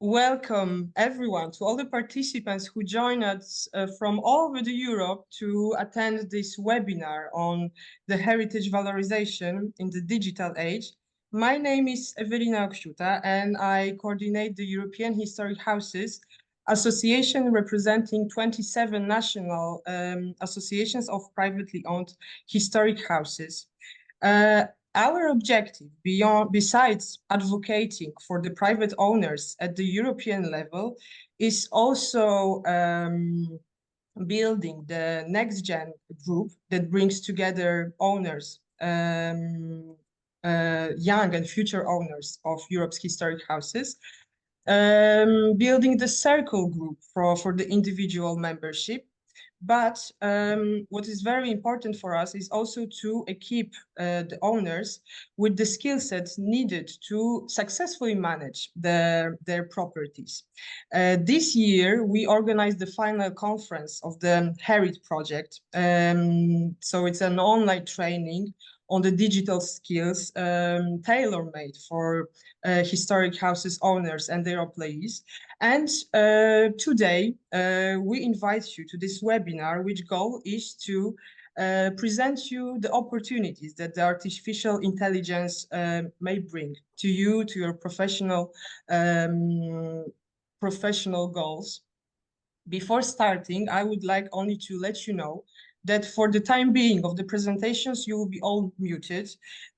Welcome everyone, to all the participants who join us from all over Europe to attend this webinar on the heritage valorization in the digital age. My name is Ewelina Oksiuta and I coordinate the European Historic Houses Association, representing 27 national associations of privately owned historic houses. Our objective, besides advocating for the private owners at the European level, is also building the next-gen group that brings together owners, young and future owners of Europe's historic houses, building the circle group for the individual membership. But what is very important for us is also to equip the owners with the skill sets needed to successfully manage their properties. This year, we organized the final conference of the Herit project. So it's an online training on the digital skills tailor-made for historic houses owners and their employees. And today, we invite you to this webinar, which goal is to present you the opportunities that the artificial intelligence may bring to you, to your professional goals. Before starting, I would like only to let you know that for the time being of the presentations, you will be all muted.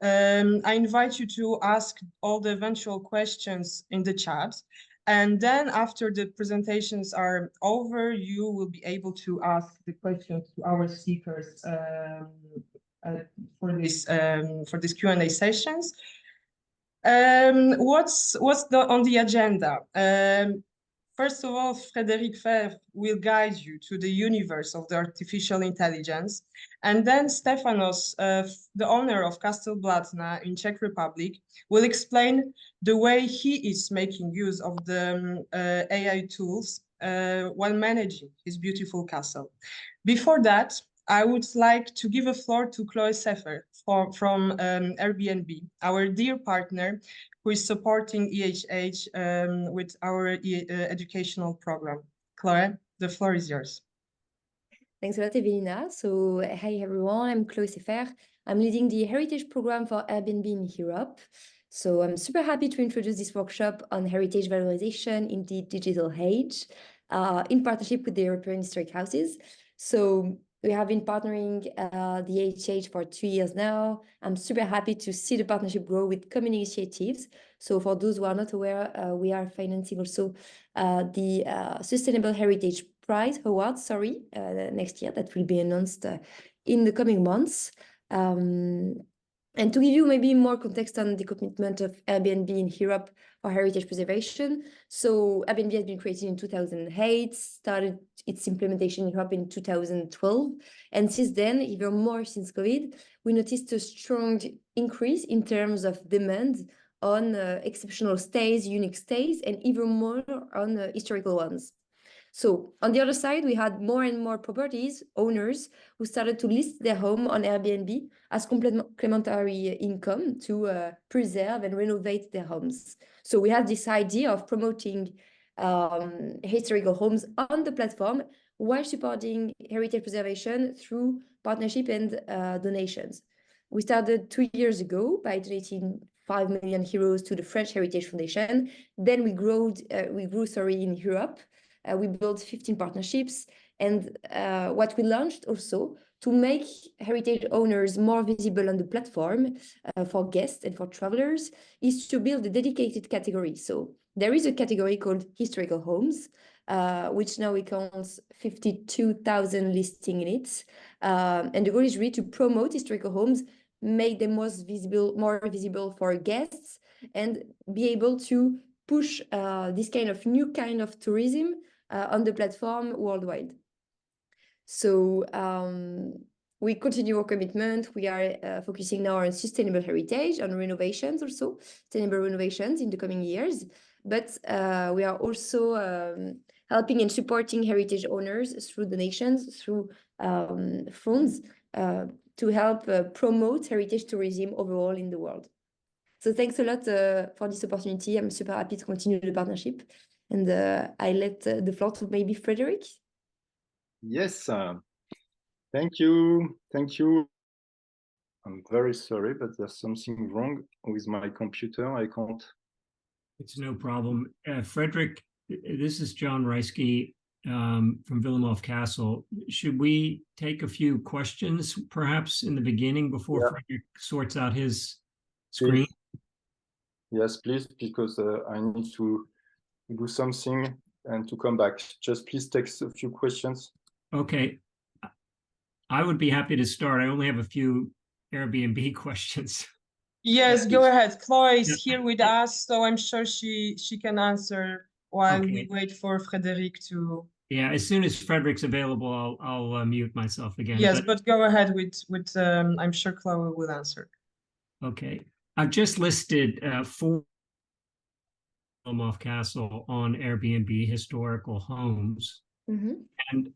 I invite you to ask all the eventual questions in the chat. And then after the presentations are over, you will be able to ask the questions to our speakers for this Q&A sessions. What's on the agenda? First of all, Frédéric Faivre will guide you to the universe of the artificial intelligence. And then Stephanos, the owner of Castle Blatna in Czech Republic, will explain the way he is making use of the AI tools while managing his beautiful castle. Before that, I would like to give a floor to Chloe Sefer from Airbnb, our dear partner, who is supporting EHH with our educational program. Chloe, the floor is yours. Thanks a lot, Ewelina. So, hi everyone, I'm Chloe Sefer. I'm leading the heritage program for Airbnb in Europe. So I'm super happy to introduce this workshop on heritage valorization in the digital age in partnership with the European Historic Houses. So we have been partnering the EHH for 2 years now. I'm super happy to see the partnership grow with common initiatives. So for those who are not aware, we are financing also the Sustainable Heritage Prize Award, next year, that will be announced in the coming months. And to give you maybe more context on the commitment of Airbnb in Europe for heritage preservation. So Airbnb has been created in 2008, started its implementation in Europe in 2012. And since then, even more since COVID, we noticed a strong increase in terms of demand on exceptional stays, unique stays, and even more on historical ones. So on the other side, we had more and more properties owners who started to list their home on Airbnb as complementary income to preserve and renovate their homes. So we had this idea of promoting historical homes on the platform while supporting heritage preservation through partnership and donations. We started 2 years ago by donating 5 million euros to the French Heritage Foundation. Then we grew in Europe. We built 15 partnerships, and what we launched also to make heritage owners more visible on the platform for guests and for travelers is to build a dedicated category. So there is a category called historical homes, which now accounts 52,000 listing in it. And the goal is really to promote historical homes, make them more visible for guests, and be able to push this new kind of tourism on the platform worldwide. So we continue our commitment. We are focusing now on sustainable heritage, on renovations also, sustainable renovations in the coming years. But we are also helping and supporting heritage owners through donations, through funds to help promote heritage tourism overall in the world. So thanks a lot for this opportunity. I'm super happy to continue the partnership. And I let the floor to maybe Frédéric. Yes, thank you. Thank you. I'm very sorry, but there's something wrong with my computer. I can't. It's no problem. Frédéric, this is John Reisky from Villemov Castle. Should we take a few questions perhaps in the beginning before Frédéric sorts out his screen? Yes, please, because I need to do something and to come back. Just please take a few questions. Okay. I would be happy to start. I only have a few Airbnb questions. Yes, go ahead. Chloe is here with us, so I'm sure she can answer while we wait for Frédéric to. Yeah, as soon as Frédéric's available, I'll mute myself again. Yes, but go ahead with I'm sure Chloe will answer. Okay, I've just listed 4 Villemov Castle on Airbnb historical homes, and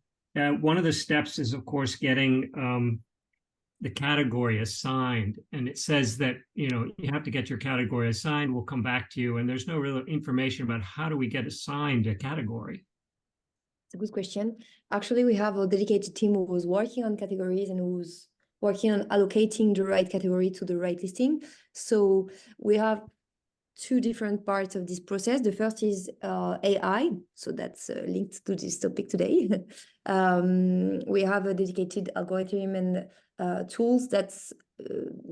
one of the steps is, of course, getting the category assigned, and it says that you have to get your category assigned. We'll come back to you, and there's no real information about how do we get assigned a category. It's a good question. Actually, we have a dedicated team who was working on categories and who's working on allocating the right category to the right listing. So we have 2 different parts of this process. The first is AI, so that's linked to this topic today. We have a dedicated algorithm and tools that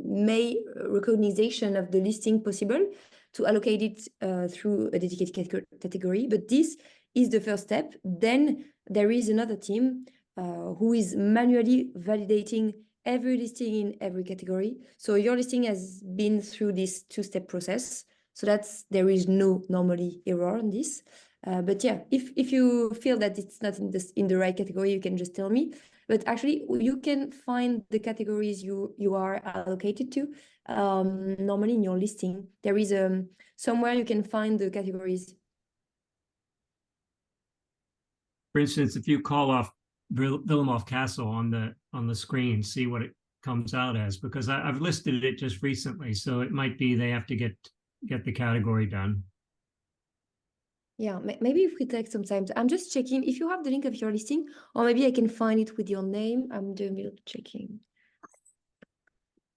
make recognition of the listing possible to allocate it through a dedicated category. But this is the first step. Then there is another team who is manually validating every listing in every category. So your listing has been through this 2-step process. So there is no normally error on this. But yeah, if you feel that it's not in the right category, you can just tell me. But actually, you can find the categories you are allocated to normally in your listing. There is somewhere you can find the categories. For instance, if you call off Villemov Castle on the screen, see what it comes out as, because I've listed it just recently, so it might be they have to get the category done. Yeah, maybe if we take some time, I'm just checking if you have the link of your listing, or maybe I can find it with your name. I'm doing a little checking.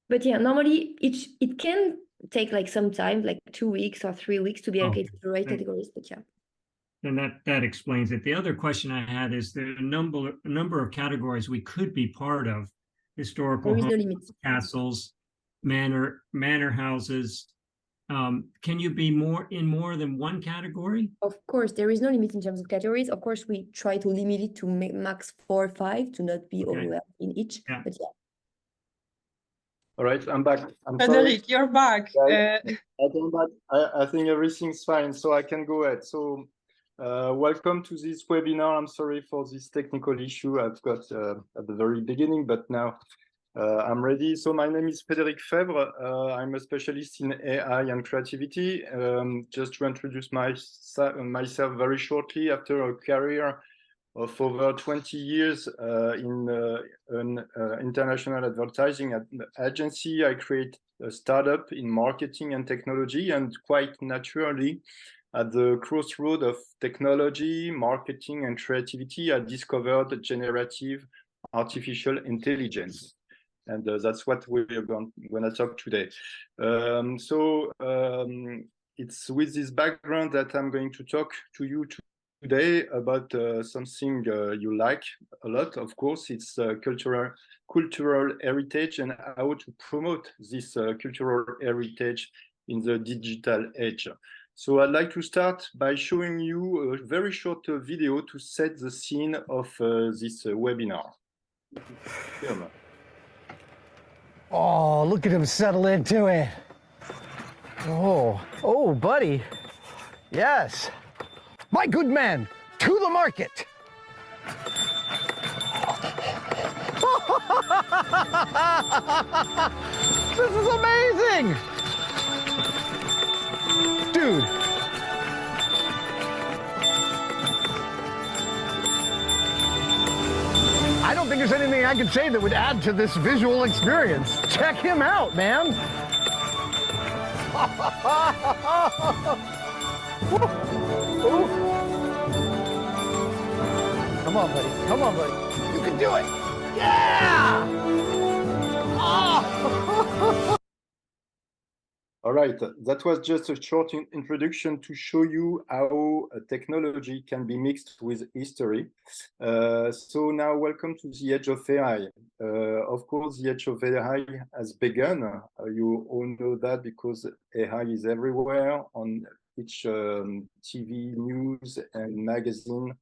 But yeah, normally it can take like some time, like 2 weeks or 3 weeks to be allocated to the right categories, but yeah. And that explains it. The other question I had is there a number of categories we could be part of: historical homes, no limit. castles, manor houses. Can you be in more than one category? Of course, there is no limit in terms of categories. Of course, we try to limit it to max 4 or 5 to not be overwhelmed in each. Yeah. But yeah. All right, I'm back. Frédéric, you're back. I'm back. I think everything's fine, so I can go ahead. So welcome to this webinar. I'm sorry for this technical issue I've got at the very beginning, but now I'm ready. So my name is Frédéric Faivre. I'm a specialist in AI and creativity. Just to introduce myself very shortly, after a career of over 20 years in an international advertising agency, I created a startup in marketing and technology, and quite naturally, at the crossroad of technology, marketing, and creativity, I discovered generative artificial intelligence. And that's what we're going to talk today. It's with this background that I'm going to talk to you today about something you like a lot. Of course, it's cultural heritage and how to promote this cultural heritage in the digital age. So I'd like to start by showing you a very short video to set the scene of this webinar. Oh, look at him settle into it. Oh, buddy. Yes. My good man, to the market. This is amazing. Dude. I don't think there's anything I can say that would add to this visual experience. Check him out, man. Ooh. Come on, buddy. Come on, buddy. You can do it. Yeah! Oh! All right, that was just a short introduction to show you how technology can be mixed with history. So now welcome to the age of AI. Of course, the age of AI has begun. You all know that because AI is everywhere on each TV, news and magazine.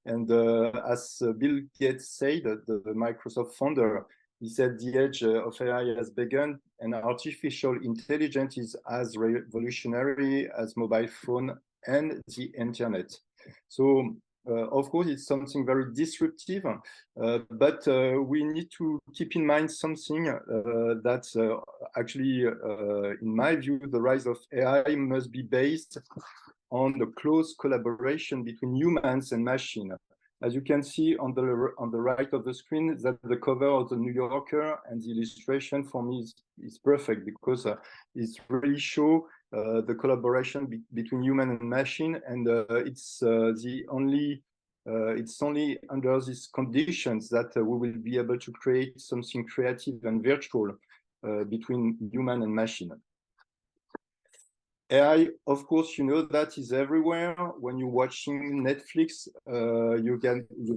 As Bill Gates said, the Microsoft founder, he said the age of AI has begun and artificial intelligence is as revolutionary as mobile phone and the internet. So, of course, it's something very disruptive, but we need to keep in mind something that actually, in my view, the rise of AI must be based on the close collaboration between humans and machine. As you can see on the right of the screen, that the cover of the New Yorker and the illustration for me is perfect because it really shows the collaboration between human and machine, and it's only under these conditions that we will be able to create something creative and virtual between human and machine. AI, of course, you know that is everywhere. When you're watching Netflix, you've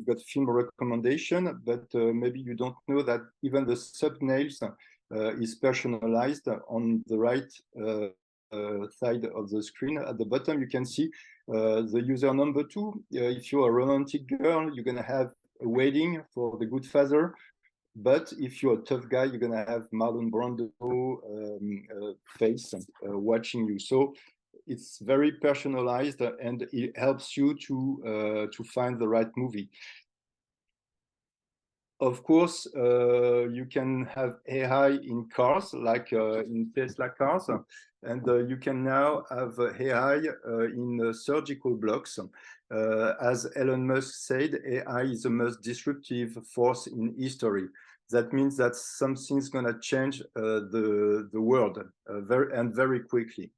got film recommendation, but maybe you don't know that even the thumbnails is personalized. On the right side of the screen, at the bottom, you can see the user number 2. If you're a romantic girl, you're gonna have a wedding for the good father. But if you're a tough guy, you're gonna have Marlon Brando face watching you. So it's very personalized, and it helps you to find the right movie. Of course, you can have AI in cars, like in Tesla cars, and you can now have AI in surgical blocks. As Elon Musk said, AI is the most disruptive force in history. That means that something's going to change the world very quickly.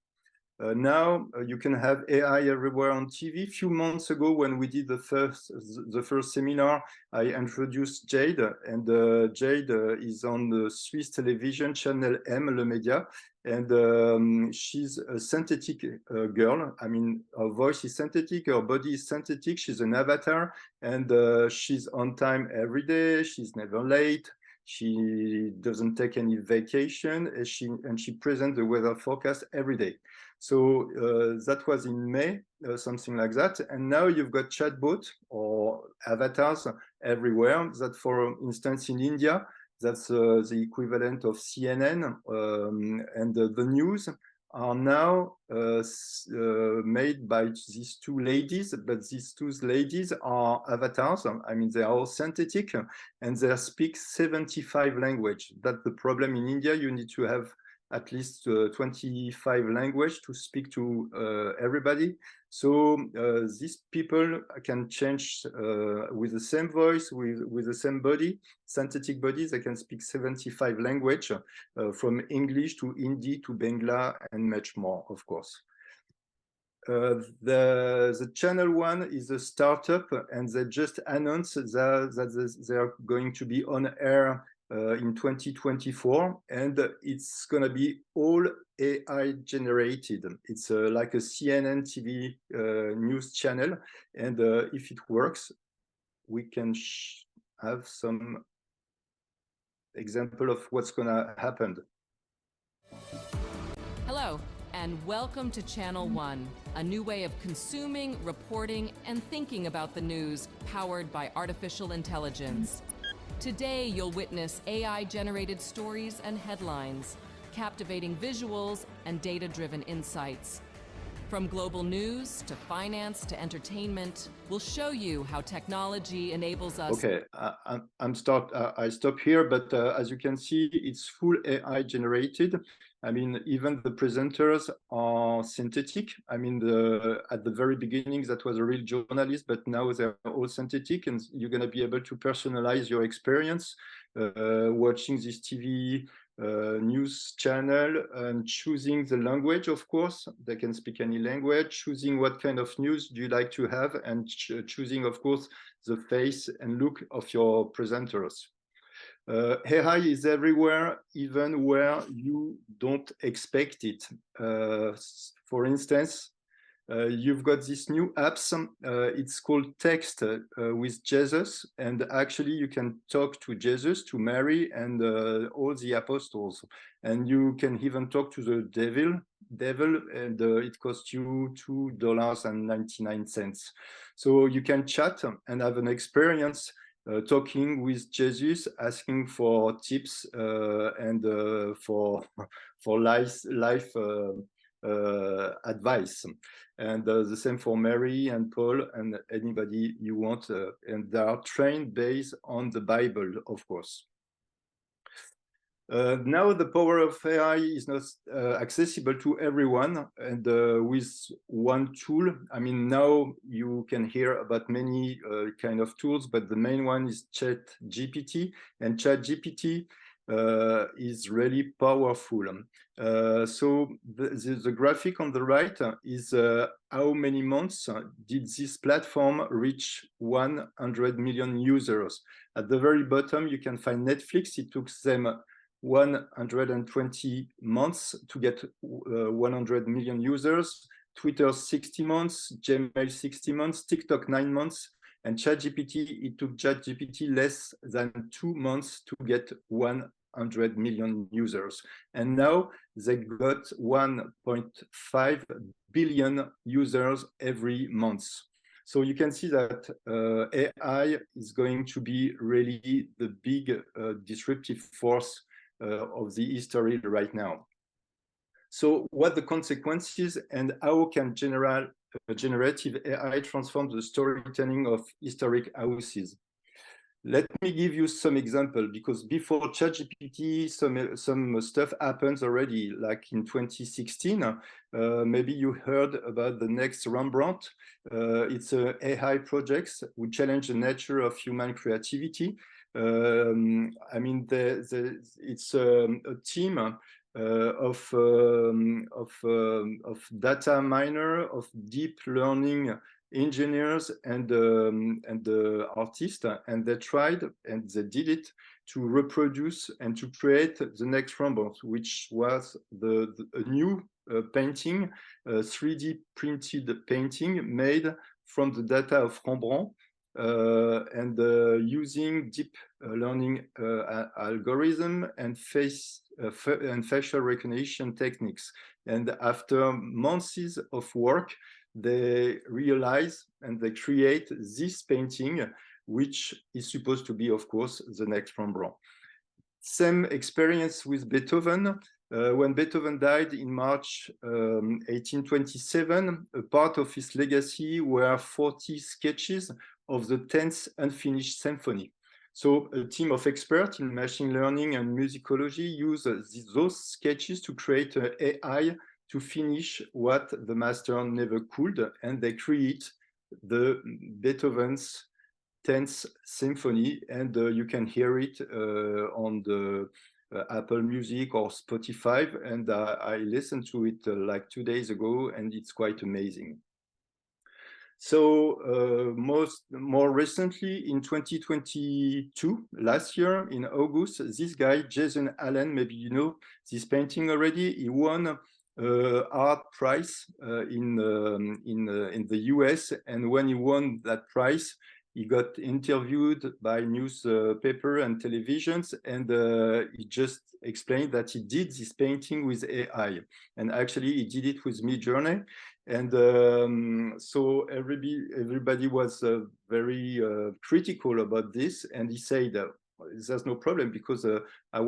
Now you can have AI everywhere on TV. A few months ago, when we did the first seminar, I introduced Jade, and Jade is on the Swiss television channel M Le Média, and she's a synthetic girl. I mean, her voice is synthetic, her body is synthetic. She's an avatar, and she's on time every day. She's never late. She doesn't take any vacation, and she presents the weather forecast every day. So that was in May, something like that. And now you've got chatbot or avatars everywhere. That, for instance, in India, that's the equivalent of CNN, and the news are now made by these two ladies, but these two ladies are avatars. I mean, they are all synthetic, and they speak 75 languages. That's the problem in India. You need to have at least 25 languages to speak to everybody. So these people can change with the same voice, with the same body, synthetic bodies. They can speak 75 languages, from English to Hindi to Bangla and much more, of course. The channel one is a startup, and they just announced that they are going to be on air in 2024, and it's going to be all AI generated. It's like a CNN TV news channel, and if it works, we can have some example of what's going to happen. Hello, and welcome to Channel One, a new way of consuming, reporting, and thinking about the news, powered by artificial intelligence. Today, you'll witness AI-generated stories and headlines, captivating visuals and data-driven insights. From global news to finance to entertainment, we'll show you how technology enables us. Okay, I stop here, but as you can see, it's full AI generated. I mean, even the presenters are synthetic. I mean, at the very beginning, that was a real journalist, but now they're all synthetic, and you're going to be able to personalize your experience watching this TV news channel, and choosing the language, of course. They can speak any language, choosing what kind of news do you like to have, and choosing, of course, the face and look of your presenters. AI is everywhere, even where you don't expect it. For instance, you've got this new apps. It's called Text with Jesus, and actually you can talk to Jesus, to Mary, and all the apostles, and you can even talk to the devil, and it costs you $2.99. So you can chat and have an experience talking with Jesus, asking for tips and for life advice. And the same for Mary and Paul and anybody you want. And they are trained based on the Bible, of course. Now the power of AI is not accessible to everyone, and with one tool. I mean, now you can hear about many kind of tools, but the main one is ChatGPT, and ChatGPT is really powerful. So the graphic on the right is how many months did this platform reach 100 million users. At the very bottom, you can find Netflix. It took them 120 months to get 100 million users, Twitter 60 months, Gmail 60 months, TikTok 9 months, and ChatGPT, it took ChatGPT less than 2 months to get 100 million users. And now they got 1.5 billion users every month. So you can see that AI is going to be really the big disruptive force of the history right now. So what the consequences and how can generative AI transform the storytelling of historic houses? Let me give you some example, because before ChatGPT, some stuff happens already, like in 2016. Maybe you heard about the next Rembrandt. It's a AI project which challenge the nature of human creativity. I mean, it's a team of data miner, of deep learning engineers and artists, and they tried and they did it to reproduce and to create the next Rembrandt, which was a new painting, 3D printed painting made from the data of Rembrandt, and using deep learning algorithm and facial recognition techniques. And after months of work, they realize and they create this painting, which is supposed to be, of course, the next Rembrandt. Same experience with Beethoven. When Beethoven died in March 1827, a part of his legacy were 40 sketches of the 10th unfinished symphony. So a team of experts in machine learning and musicology use those sketches to create an AI to finish what the master never could, and they create the Beethoven's 10th symphony, and you can hear it on the Apple Music or Spotify, and I listened to it like 2 days ago, and it's quite amazing. So more recently, in 2022, last year in August, this guy, Jason Allen, maybe you know this painting already, he won art prize in the US, and when he won that prize, he got interviewed by newspaper and televisions, and he just explained that he did this painting with AI, and actually he did it with Midjourney, and so everybody was very critical about this, and he said there's no problem, because I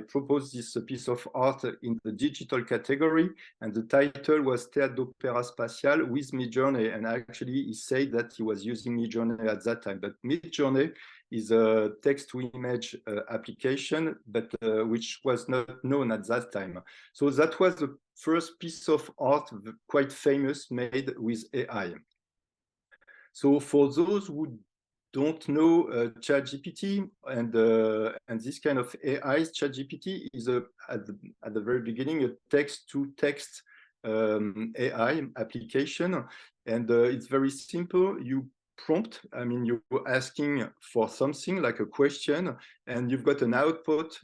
proposed this piece of art in the digital category, and the title was Théâtre d'Opéra Spatial with Midjourney, and actually he said that he was using Midjourney at that time, but Midjourney is a text-to-image application, but which was not known at that time. So that was the first piece of art, quite famous, made with AI. So for those who don't know ChatGPT and this kind of AIs, ChatGPT is at the very beginning a text-to-text AI application, and it's very simple. You prompt, I mean, you're asking for something like a question, and you've got an output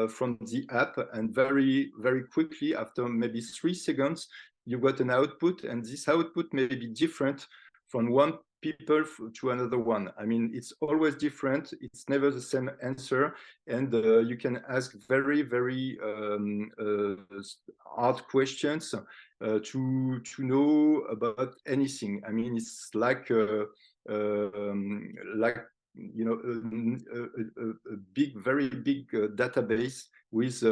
from the app, and very, very quickly, after maybe 3 seconds, you've got an output, and this output may be different from one people to another one. I mean, it's always different. It's never the same answer, and you can ask very, very hard questions to know about anything. I mean, it's like you know, a big, very big database with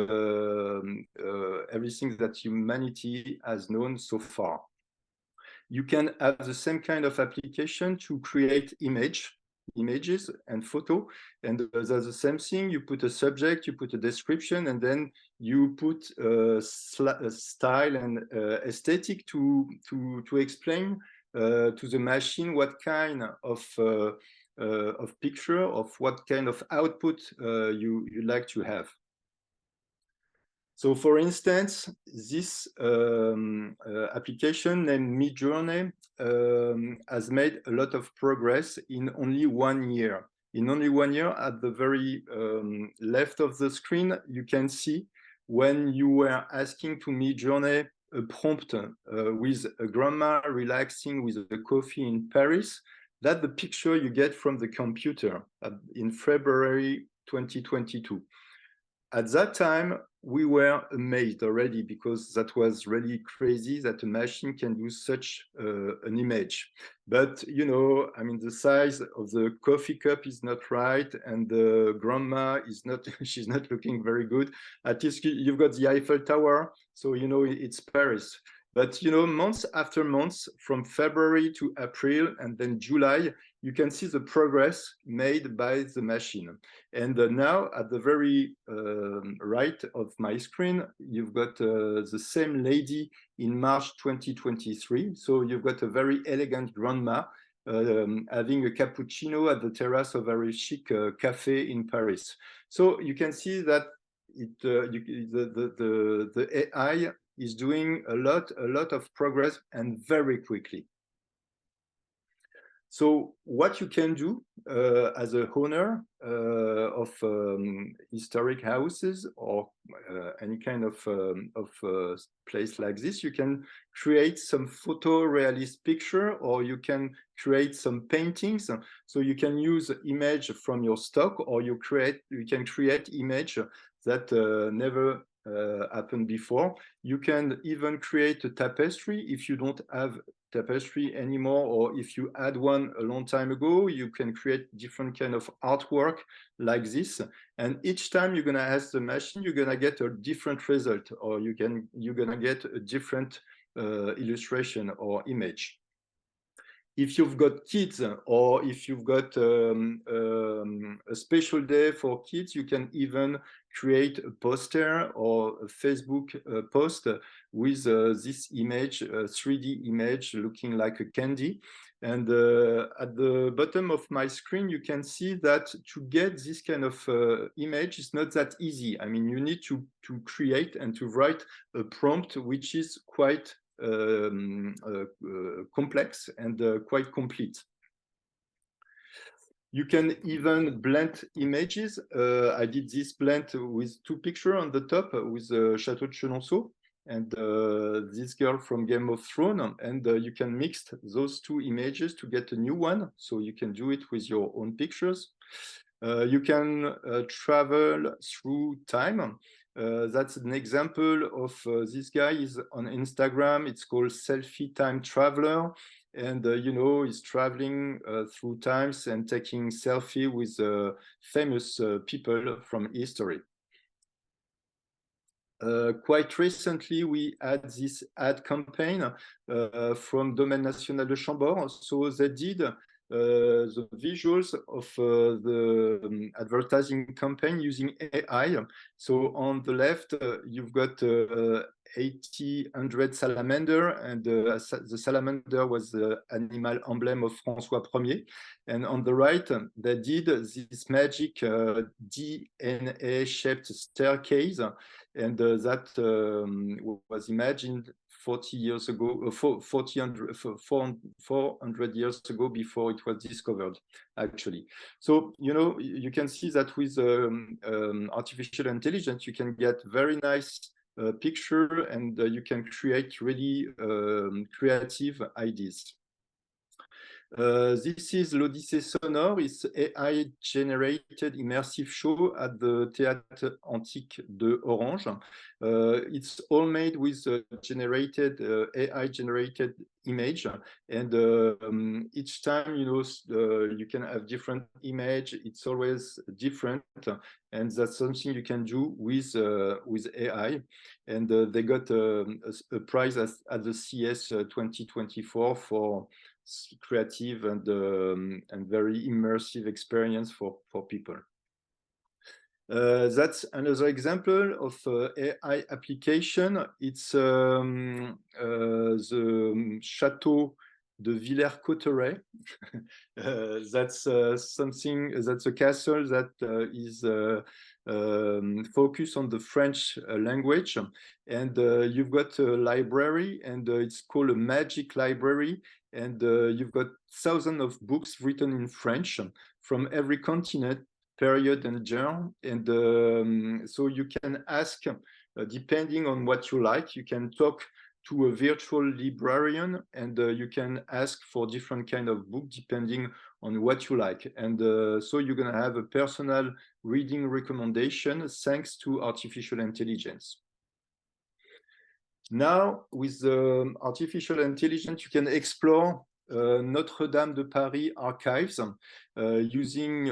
everything that humanity has known so far. You can have the same kind of application to create images and photo, and that's the same thing. You put a subject, you put a description, and then you put a style and aesthetic to explain to the machine what kind of picture, of what kind of output you like to have. So, for instance, this application named Midjourney has made a lot of progress in only 1 year. In only 1 year, at the very left of the screen, you can see when you were asking to Midjourney a prompt with a grandma relaxing with a coffee in Paris, that's the picture you get from the computer in February 2022. At that time, we were amazed already, because that was really crazy that a machine can do such an image. But, you know, I mean, the size of the coffee cup is not right, and the grandma is not, she's not looking very good. At least you've got the Eiffel Tower, so, you know, it's Paris. But, you know, months after months, from February to April and then July, you can see the progress made by the machine. And now at the very right of my screen, you've got the same lady in March 2023. So you've got a very elegant grandma having a cappuccino at the terrace of a very chic cafe in Paris. So you can see that the AI is doing a lot of progress, and very quickly. So what you can do as a owner of historic houses, or any kind of place like this, you can create some photorealist picture, or you can create some paintings. So you can use image from your stock, or you can create image that never happened before. You can even create a tapestry if you don't have tapestry anymore, or if you had one a long time ago. You can create different kind of artwork like this, and each time you're gonna ask the machine, you're gonna get a different result, or you're gonna get a different illustration or image. If you've got kids, or if you've got a special day for kids, you can even create a poster or a Facebook post with this image, a 3D image looking like a candy. And at the bottom of my screen, you can see that to get this kind of image is not that easy. I mean, you need to create and to write a prompt, which is quite complex and quite complete. You can even blend images. I did this blend with 2 pictures on the top, with Château de Chenonceau and this girl from Game of Thrones, and you can mix those 2 images to get a new one. So you can do it with your own pictures. You can travel through time. That's an example of this guy is on Instagram. It's called Selfie Time Traveler, and you know, he's traveling through times and taking selfie with famous people from history. Quite recently, we had this ad campaign from Domaine National de Chambord. So they did the visuals of the advertising campaign using AI. So on the left, you've got 800 salamander, and the salamander was the animal emblem of François Ier. And on the right, they did this magic DNA-shaped staircase, and that was imagined 40 years ago, 400 years ago, before it was discovered, actually. So, you know, you can see that with artificial intelligence, you can get very nice picture, and you can create really creative ideas. This is l'Odyssée sonore. It's AI-generated immersive show at the Théâtre Antique de Orange. It's all made with generated AI-generated image, and each time, you know, you can have different image. It's always different, and that's something you can do with AI. And they got a prize at the CS 2024 for creative and very immersive experience for people. That's another example of AI application. It's the Château de Villers-Cotterêts. That's something, that's a castle that is focused on the French language. And you've got a library, and it's called a magic library. And you've got thousands of books written in French from every continent, period, and genre. And so you can ask, depending on what you like, you can talk to a virtual librarian, and you can ask for different kind of book depending on what you like. And so you're going to have a personal reading recommendation thanks to artificial intelligence. Now, with artificial intelligence, you can explore Notre-Dame de Paris archives using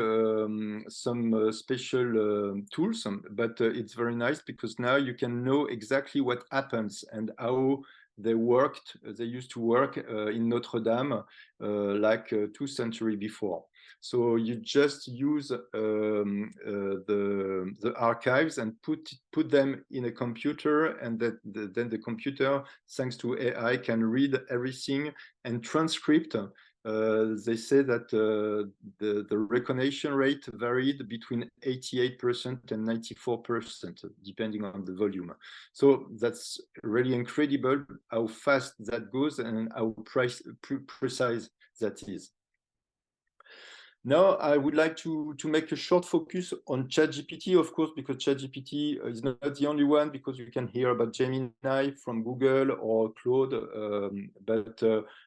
some special tools, but it's very nice because now you can know exactly what happens and how they worked. They used to work in Notre-Dame like 2 centuries before. So you just use the archives and put them in a computer, and then the computer, thanks to AI, can read everything and transcript. They say that the recognition rate varied between 88% and 94%, depending on the volume. So that's really incredible how fast that goes and how precise that is. Now, I would like to make a short focus on ChatGPT, of course, because ChatGPT is not the only one, because you can hear about Gemini from Google or Claude. But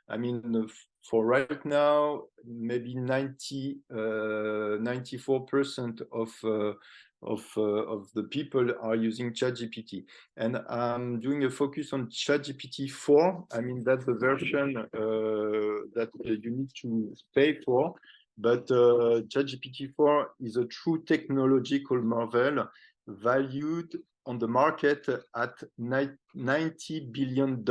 I mean, for right now, maybe 94% of the people are using ChatGPT. And I'm doing a focus on ChatGPT 4. I mean, that's the version that you need to pay for. But ChatGPT 4 is a true technological marvel, valued on the market at $90 billion.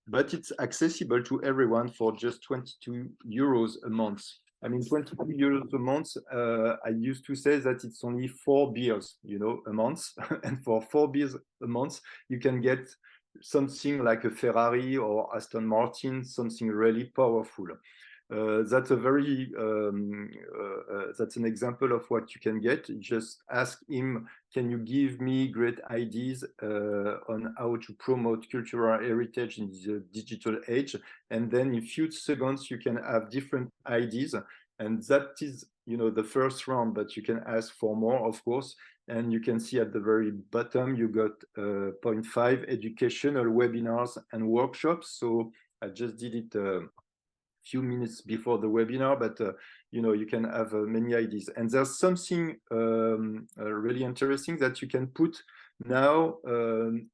But it's accessible to everyone for just 22 euros a month. I mean, 22 euros a month, I used to say that it's only 4 beers, you know, a month. And for 4 beers a month, you can get something like a Ferrari or Aston Martin, something really powerful. That's a very that's an example of what you can get. Just ask him, can you give me great ideas on how to promote cultural heritage in the digital age? And then in a few seconds you can have different ideas, and that is, you know, the first round, but you can ask for more, of course. And you can see at the very bottom you got 0.5 educational webinars and workshops. So I just did it few minutes before the webinar, but you know, you can have many ideas. And there's something really interesting that you can put now,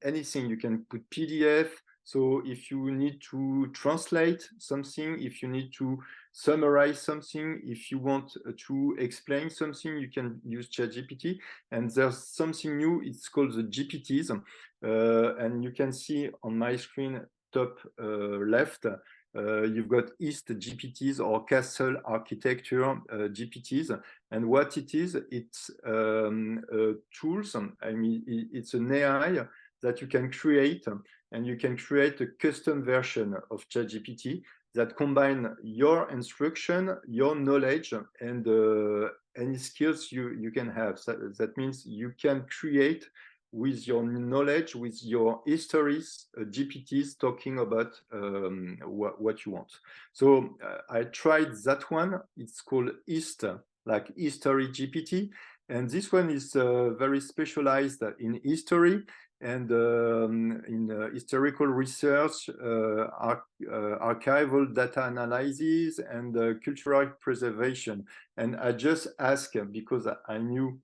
anything. You can put PDF. So if you need to translate something, if you need to summarize something, if you want to explain something, you can use ChatGPT. And there's something new, it's called the GPTs. And you can see on my screen, top left, you've got East GPTs or Castle Architecture GPTs. And what it is, it's tools. I mean, it's an AI that you can create, and you can create a custom version of ChatGPT that combine your instruction, your knowledge, and any skills you can have. So that means you can create with your knowledge, with your histories, GPTs talking about what you want. So I tried that one. It's called East, like History GPT. And this one is very specialized in history and in historical research, archival data analysis, and cultural preservation. And I just asked, because I knew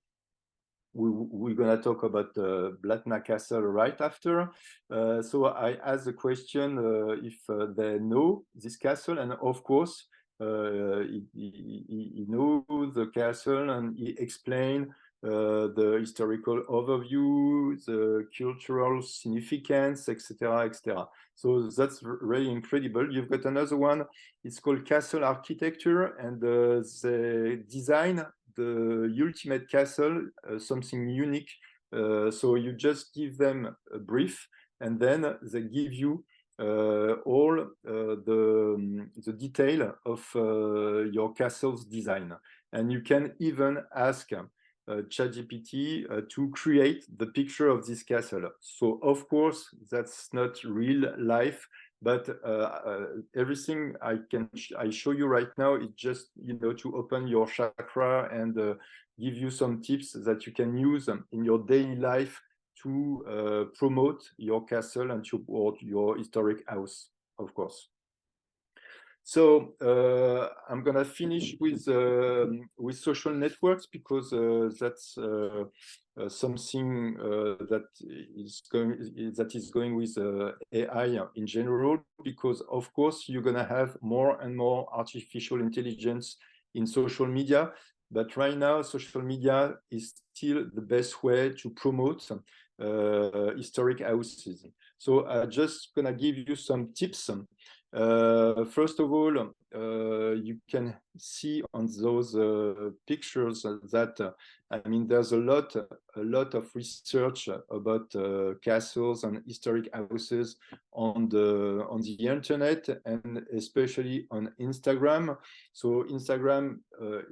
we're going to talk about Blatna Castle right after. So I asked the question if they know this castle, and of course, he knows the castle, and he explained the historical overview, the cultural significance, etc., etc. So that's really incredible. You've got another one. It's called Castle Architecture, and the design the ultimate castle, something unique. So you just give them a brief, and then they give you all the detail of your castle's design. And you can even ask ChatGPT to create the picture of this castle. So of course, that's not real life, but everything I show you right now is just, you know, to open your chakra and give you some tips that you can use in your daily life to promote your castle and support your historic house, of course. So I'm gonna finish with social networks, because that's something that is going with AI in general, because of course you're gonna have more and more artificial intelligence in social media, but right now social media is still the best way to promote historic houses. So I'm just gonna give you some tips. First of all, you can see on those pictures that I mean, there's a lot of research about castles and historic houses on the internet, and especially on Instagram. So Instagram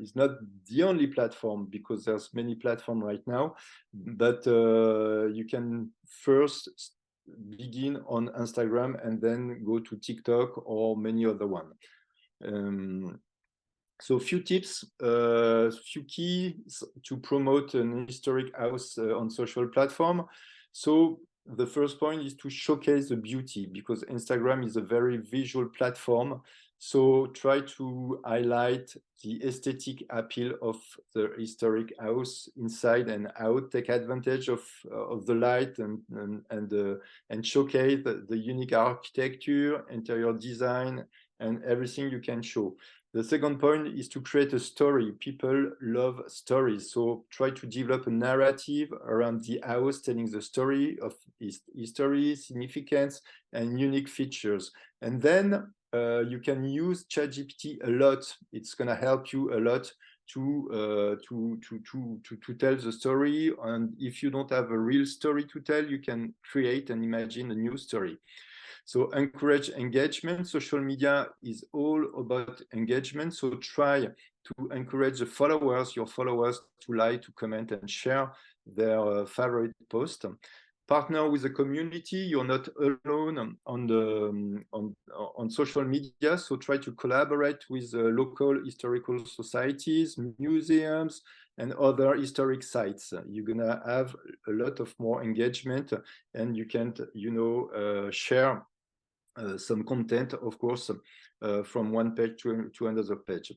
is not the only platform, because there's many platforms right now, but you can first begin on Instagram and then go to TikTok or many other one. So few tips, few keys to promote an historic house on social platform. So the first point is to showcase the beauty, because Instagram is a very visual platform. So try to highlight the aesthetic appeal of the historic house inside and out. Take advantage of the light and showcase the unique architecture, interior design, and everything you can show. The second point is to create a story. People love stories, so try to develop a narrative around the house, telling the story of its history, significance, and unique features. And then you can use ChatGPT a lot. It's going to help you a lot to tell the story. And if you don't have a real story to tell, you can create and imagine a new story. So encourage engagement. Social media is all about engagement. So try to encourage the followers, your followers, to like, to comment, and share their favorite post. Partner with the community. You're not alone on social media. So try to collaborate with local historical societies, museums, and other historic sites. You're gonna have a lot of more engagement, and you can, share some content, of course, from one page to another page.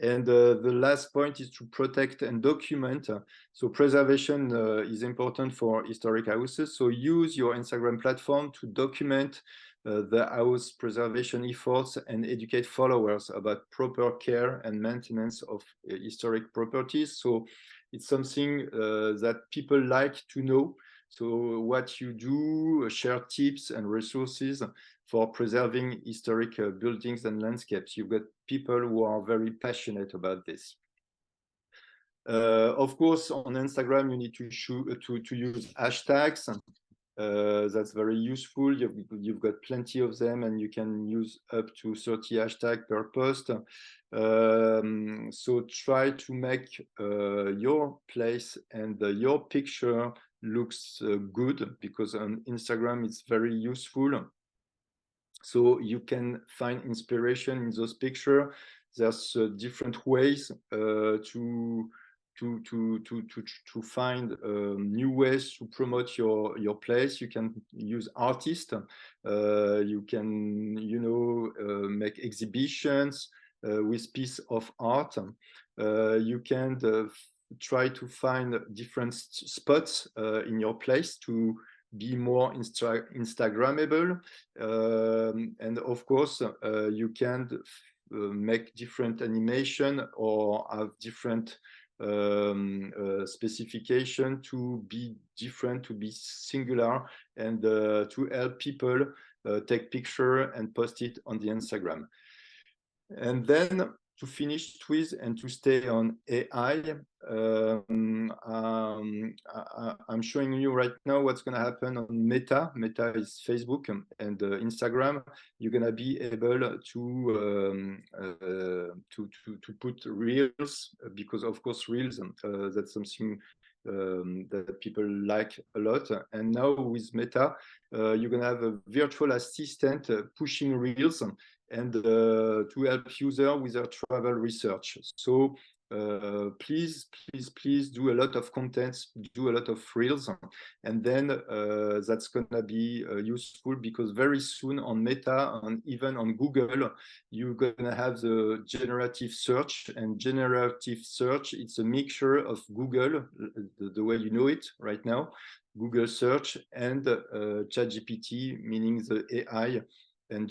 And the last point is to protect and document. So preservation is important for historic houses. So use your Instagram platform to document the house preservation efforts and educate followers about proper care and maintenance of historic properties. So it's something that people like to know. So what you do, share tips and resources for preserving historic buildings and landscapes. You've got people who are very passionate about this. Of course, on Instagram, you need to use hashtags. That's very useful. You've got plenty of them, and you can use up to 30 hashtags per post. So try to make your place and your picture looks good, because on Instagram it's very useful. So you can find inspiration in those pictures. There's different ways to find new ways to promote your place. You can use artists. You can, make exhibitions with piece of art. You can try to find different spots in your place to be more Instagrammable. And of course, you can make different animation or have different specification to be different, to be singular, and to help people take picture and post it on the Instagram. And then to finish with and to stay on AI, I'm showing you right now what's going to happen on Meta. Meta is Facebook and Instagram. You're going to be able to put reels, because of course reels, that's something that people like a lot. And now with Meta, you're going to have a virtual assistant pushing reels and to help users with their travel research. So please do a lot of content, do a lot of reels, and then that's gonna be useful, because very soon on Meta and even on Google, you're gonna have the generative search, and generative search, it's a mixture of Google, the way you know it right now, Google search, and ChatGPT, meaning the AI and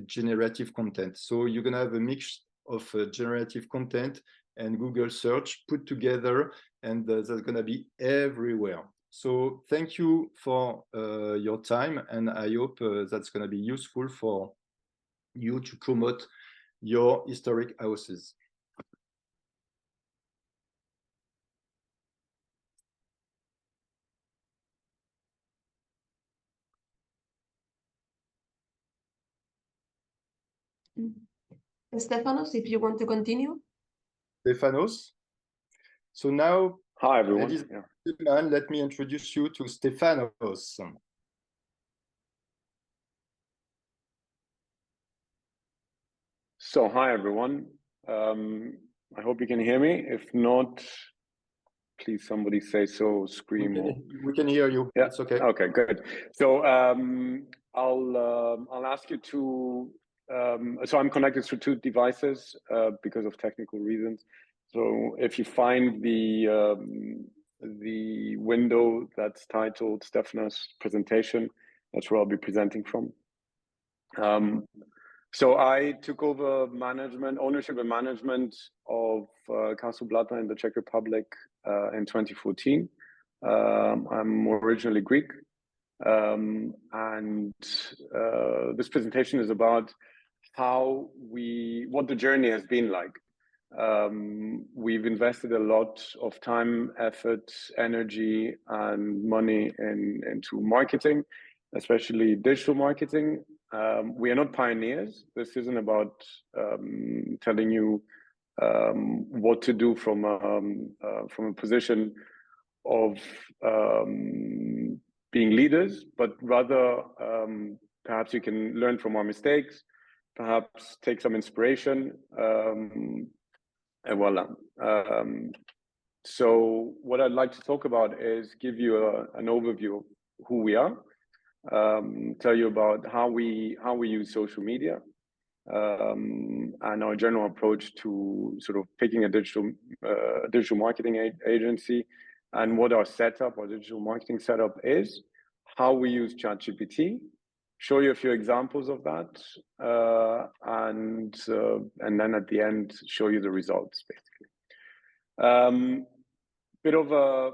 generative content. So you're gonna have a mix of generative content and Google search put together, and that's gonna be everywhere. So thank you for your time, and I hope that's gonna be useful for you to promote your historic houses. Stephanos, if you want to continue. Stephanos. So now, hi everyone. Ladies and gentlemen, let me introduce you to Stephanos. So hi everyone. I hope you can hear me. If not, please somebody say so, scream. We can hear you. Yeah, it's okay. Okay, good. So I'll ask you to. So I'm connected through two devices because of technical reasons. So if you find the window that's titled Stephanos presentation, that's where I'll be presenting from. So I took over ownership and management of Castle Blatna in the Czech Republic in 2014. I'm originally Greek, and this presentation is about what the journey has been like. We've invested a lot of time, effort, energy, and money into marketing, especially digital marketing. We are not pioneers. This isn't about telling you what to do from a position of being leaders, but rather perhaps you can learn from our mistakes, perhaps take some inspiration, and voila. So what I'd like to talk about is give you an overview of who we are, tell you about how we use social media, and our general approach to sort of picking a digital marketing agency, and what our digital marketing setup is, how we use ChatGPT, show you a few examples of that, and then at the end show you the results, basically. Bit of a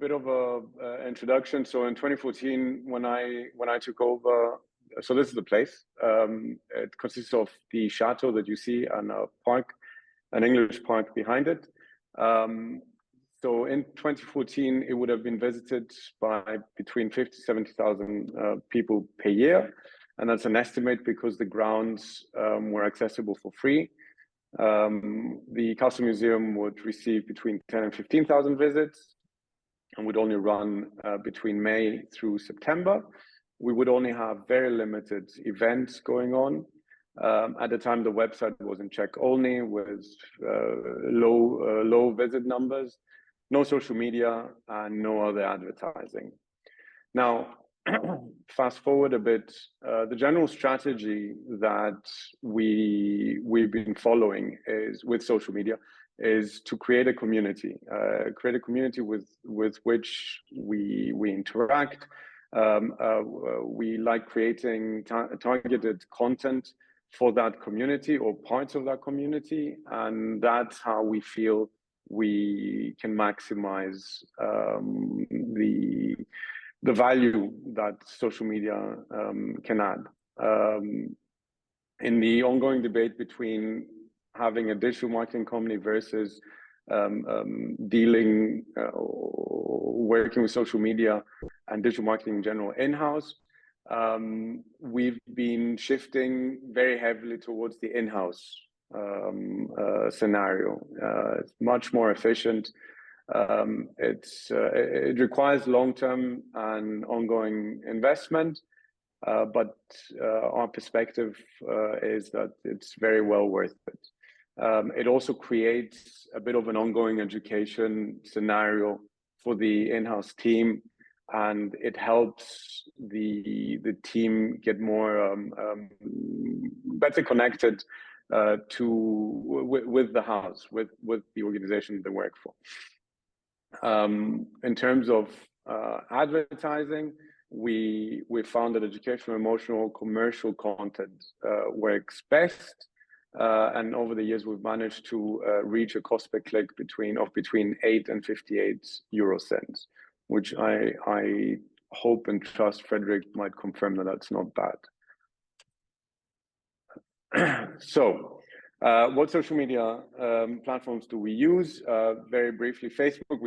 bit of a introduction. So in 2014, when I took over, so this is the place. It consists of the chateau that you see and a park, an English park behind it. So in 2014, it would have been visited by between 50 to 70,000 people per year. And that's an estimate because the grounds were accessible for free. The Castle Museum would receive between 10 and 15,000 visits and would only run between May through September. We would only have very limited events going on. At the time, the website was in Czech only with low visit numbers, no social media, and no other advertising. Now, fast forward a bit, the general strategy that we've been following is with social media is to create a community with which we interact. We like creating targeted content for that community or parts of that community, and that's how we feel we can maximize the value that social media can add. In the ongoing debate between having a digital marketing company versus working with social media and digital marketing in general in-house, we've been shifting very heavily towards the in-house scenario. It's much more efficient. It requires long-term and ongoing investment, but our perspective is that it's very well worth it. It also creates a bit of an ongoing education scenario for the in-house team, and it helps the team get more better connected with the house, with the organization they work for. In terms of advertising, we found that educational, emotional, commercial content works best. And over the years, we've managed to reach a cost per click between 8 and 58 euro cents, which I hope and trust Frédéric might confirm that that's not bad. So, what social media platforms do we use? Very briefly, Facebook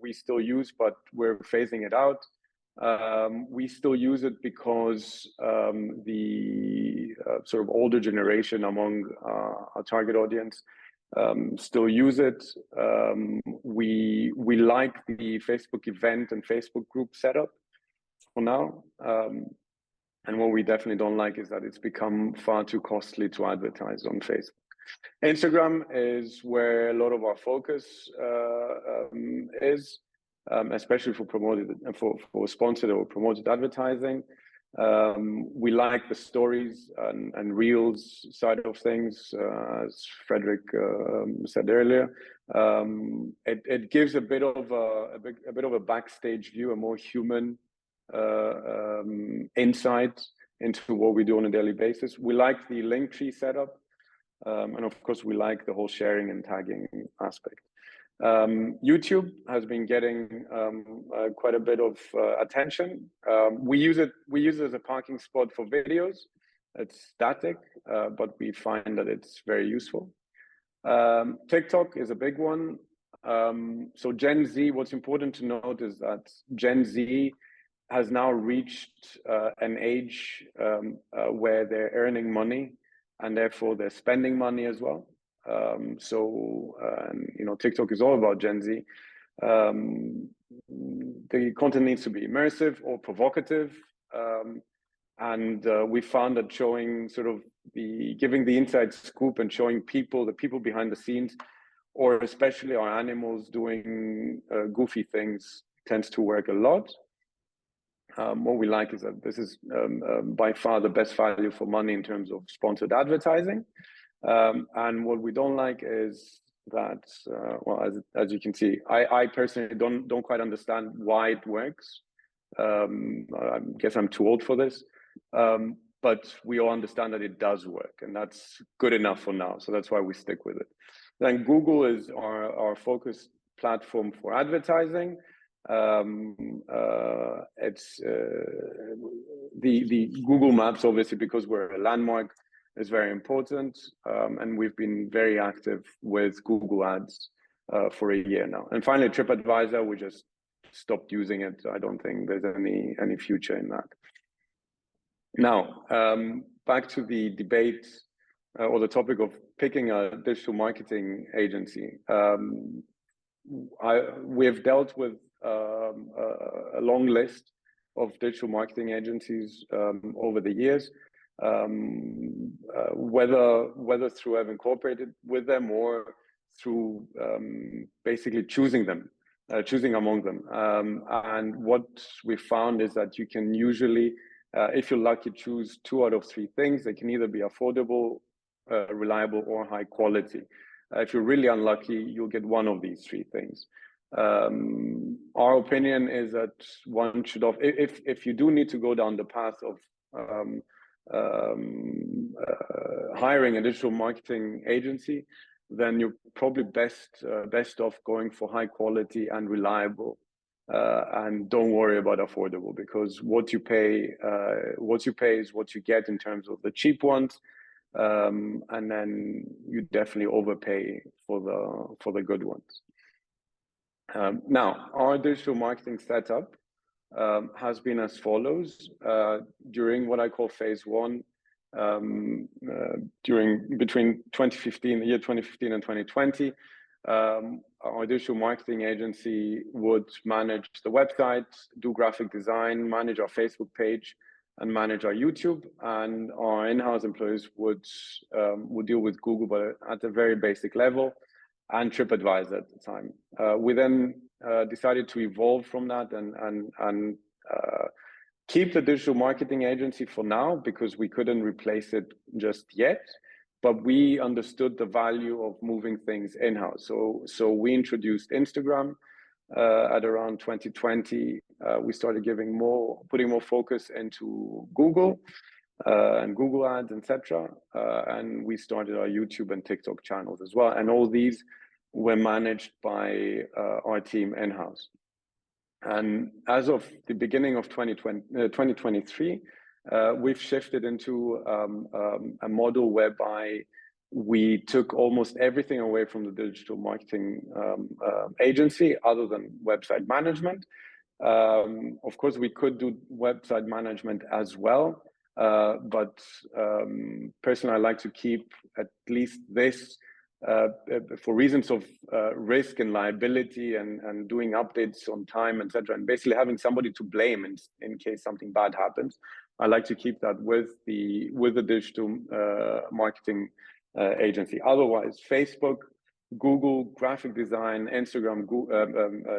we still use, but we're phasing it out. We still use it because the sort of older generation among our target audience still use it. We like the Facebook event and Facebook group setup for now. And what we definitely don't like is that it's become far too costly to advertise on Facebook. Instagram is where a lot of our focus is, especially for promoted for sponsored or promoted advertising. We like the stories and reels side of things, as Frédéric said earlier. It gives a bit of a backstage view, a more human insight into what we do on a daily basis. We like the link tree setup, and of course, we like the whole sharing and tagging aspect. YouTube has been getting quite a bit of attention. We use it as a parking spot for videos. It's static, but we find that it's very useful. TikTok is a big one. So Gen Z, what's important to note is that Gen Z has now reached an age where they're earning money and therefore they're spending money as well. TikTok is all about Gen Z. The content needs to be immersive or provocative. And we found that showing giving the inside scoop and showing the people behind the scenes, or especially our animals doing goofy things, tends to work a lot. What we like is that this is by far the best value for money in terms of sponsored advertising. And what we don't like is that, as you can see, I personally don't quite understand why it works. I guess I'm too old for this, but we all understand that it does work, and that's good enough for now. So that's why we stick with it. Then Google is our focus platform for advertising. It's the Google Maps, obviously, because we're a landmark, is very important, and we've been very active with Google Ads for a year now. And finally, TripAdvisor, we just stopped using it. I don't think there's any future in that. Now, back to the debate or the topic of picking a digital marketing agency. We have dealt with a long list of digital marketing agencies over the years, whether through having cooperated with them or through basically choosing among them. And what we found is that you can usually, if you're lucky, choose 2 out of 3 things. They can either be affordable, reliable, or high quality. If you're really unlucky, you'll get one of these 3 things. Our opinion is that one should, if you do need to go down the path of hiring a digital marketing agency, then you're probably best off going for high quality and reliable, and don't worry about affordable, because what you pay is what you get in terms of the cheap ones, and then you definitely overpay for the good ones. Now, our digital marketing setup has been as follows. During what I call phase 1, between 2015 and 2020, our digital marketing agency would manage the website, do graphic design, manage our Facebook page, and manage our YouTube, and our in-house employees would deal with Google, but at a very basic level, and TripAdvisor at the time. We then decided to evolve from that and keep the digital marketing agency for now, because we couldn't replace it just yet, but we understood the value of moving things in-house. So we introduced Instagram at around 2020. We started putting more focus into Google and Google Ads, etc. And we started our YouTube and TikTok channels as well. And all these were managed by our team in-house. And as of the beginning of 2023, we've shifted into a model whereby we took almost everything away from the digital marketing agency other than website management. Of course, we could do website management as well, but personally, I like to keep at least this for reasons of risk and liability and doing updates on time, etc., and basically having somebody to blame in case something bad happens. I like to keep that with the digital marketing agency. Otherwise, Facebook, Google, graphic design, Instagram,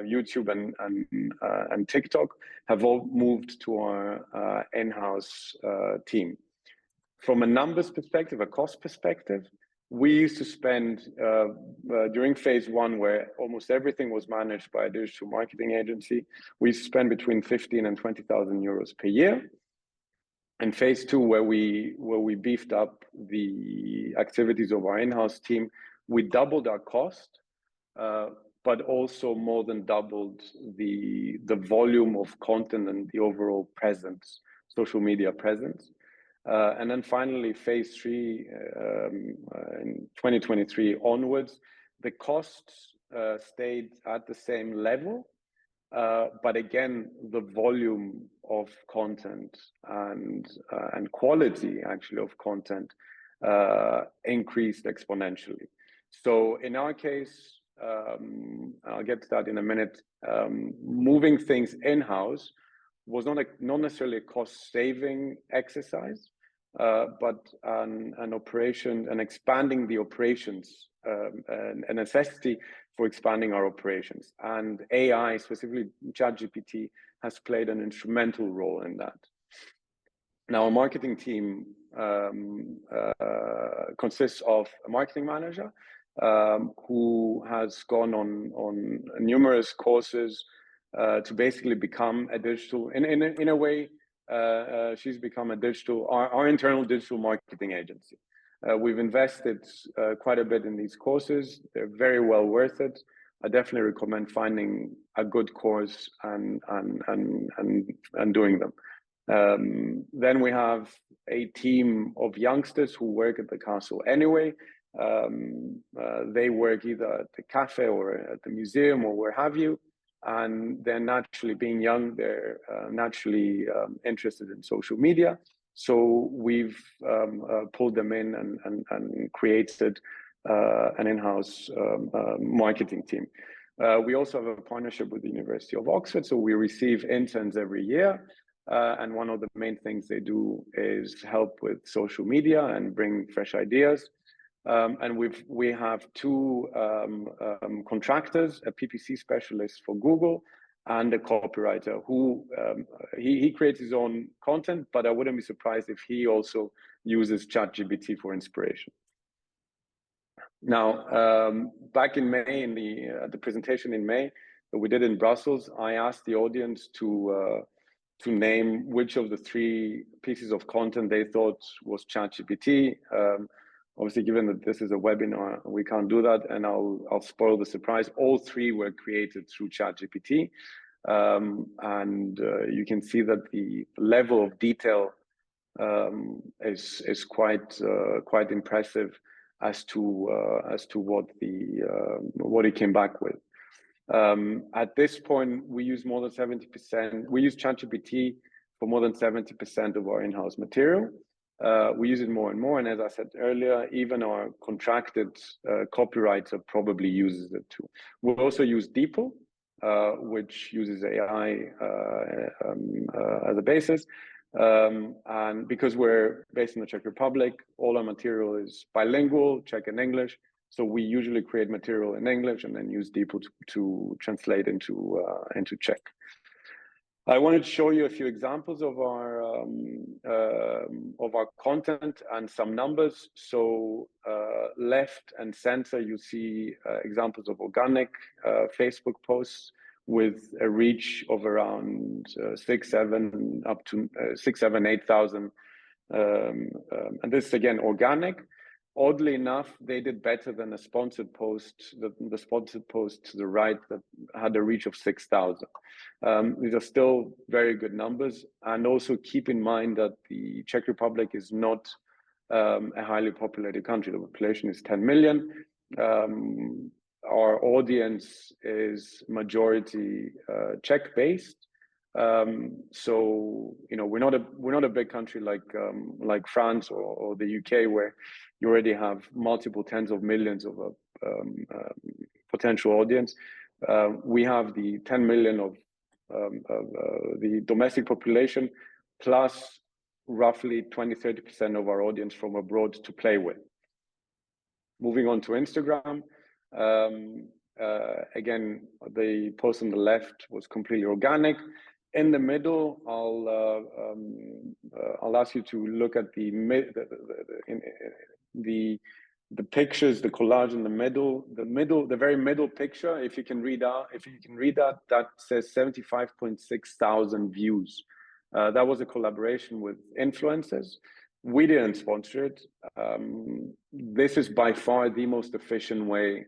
YouTube, and TikTok have all moved to our in-house team. From a numbers perspective, a cost perspective, we used to spend during phase 1, where almost everything was managed by a digital marketing agency, we used to spend between 15,000 and 20,000 euros per year. In phase 2, where we beefed up the activities of our in-house team, we doubled our cost, but also more than doubled the volume of content and the overall presence, social media presence. And then finally, phase 3, in 2023 onwards, the costs stayed at the same level, but again, the volume of content and quality actually of content increased exponentially. So in our case, I'll get to that in a minute, moving things in-house was not necessarily a cost-saving exercise, but an operation and expanding the operations, a necessity for expanding our operations. And AI, specifically ChatGPT, has played an instrumental role in that. Now, our marketing team consists of a marketing manager who has gone on numerous courses to basically become a digital, in a way, she's become our internal digital marketing agency. We've invested quite a bit in these courses. They're very well worth it. I definitely recommend finding a good course and doing them. Then we have a team of youngsters who work at the castle anyway. They work either at the cafe or at the museum or where have you, and they're naturally, being young, they're naturally interested in social media. So we've pulled them in and created an in-house marketing team. We also have a partnership with the University of Oxford, so we receive interns every year. And one of the main things they do is help with social media and bring fresh ideas. And we have two contractors, a PPC specialist for Google and a copywriter who he creates his own content, but I wouldn't be surprised if he also uses ChatGPT for inspiration. Now, back in May, in the presentation in May that we did in Brussels, I asked the audience to name which of the 3 pieces of content they thought was ChatGPT. Obviously, given that this is a webinar, we can't do that, and I'll spoil the surprise. All 3 were created through ChatGPT, and you can see that the level of detail is quite impressive as to what he came back with. At this point, we use more than 70%. We use ChatGPT for more than 70% of our in-house material. We use it more and more, and as I said earlier, even our contracted copywriter probably uses it too. We'll also use DeepL, which uses AI as a basis. And because we're based in the Czech Republic, all our material is bilingual, Czech and English. So we usually create material in English and then use DeepL to translate into Czech. I wanted to show you a few examples of our content and some numbers. So left and center, you see examples of organic Facebook posts with a reach of around 6,000, 8,000. And this is again organic. Oddly enough, they did better than a sponsored post, the sponsored post to the right that had a reach of 6,000. These are still very good numbers. And also keep in mind that the Czech Republic is not a highly populated country. The population is 10 million. Our audience is majority Czech based. So we're not a big country like France or the UK, where you already have multiple tens of millions of potential audience. We have the 10 million of the domestic population, plus roughly 20-30% of our audience from abroad to play with. Moving on to Instagram. Again, the post on the left was completely organic. In the middle, I'll ask you to look at the pictures, the collage in the middle, the very middle picture. If you can read that, that says 75,600 views. That was a collaboration with influencers. We didn't sponsor it. This is by far the most efficient way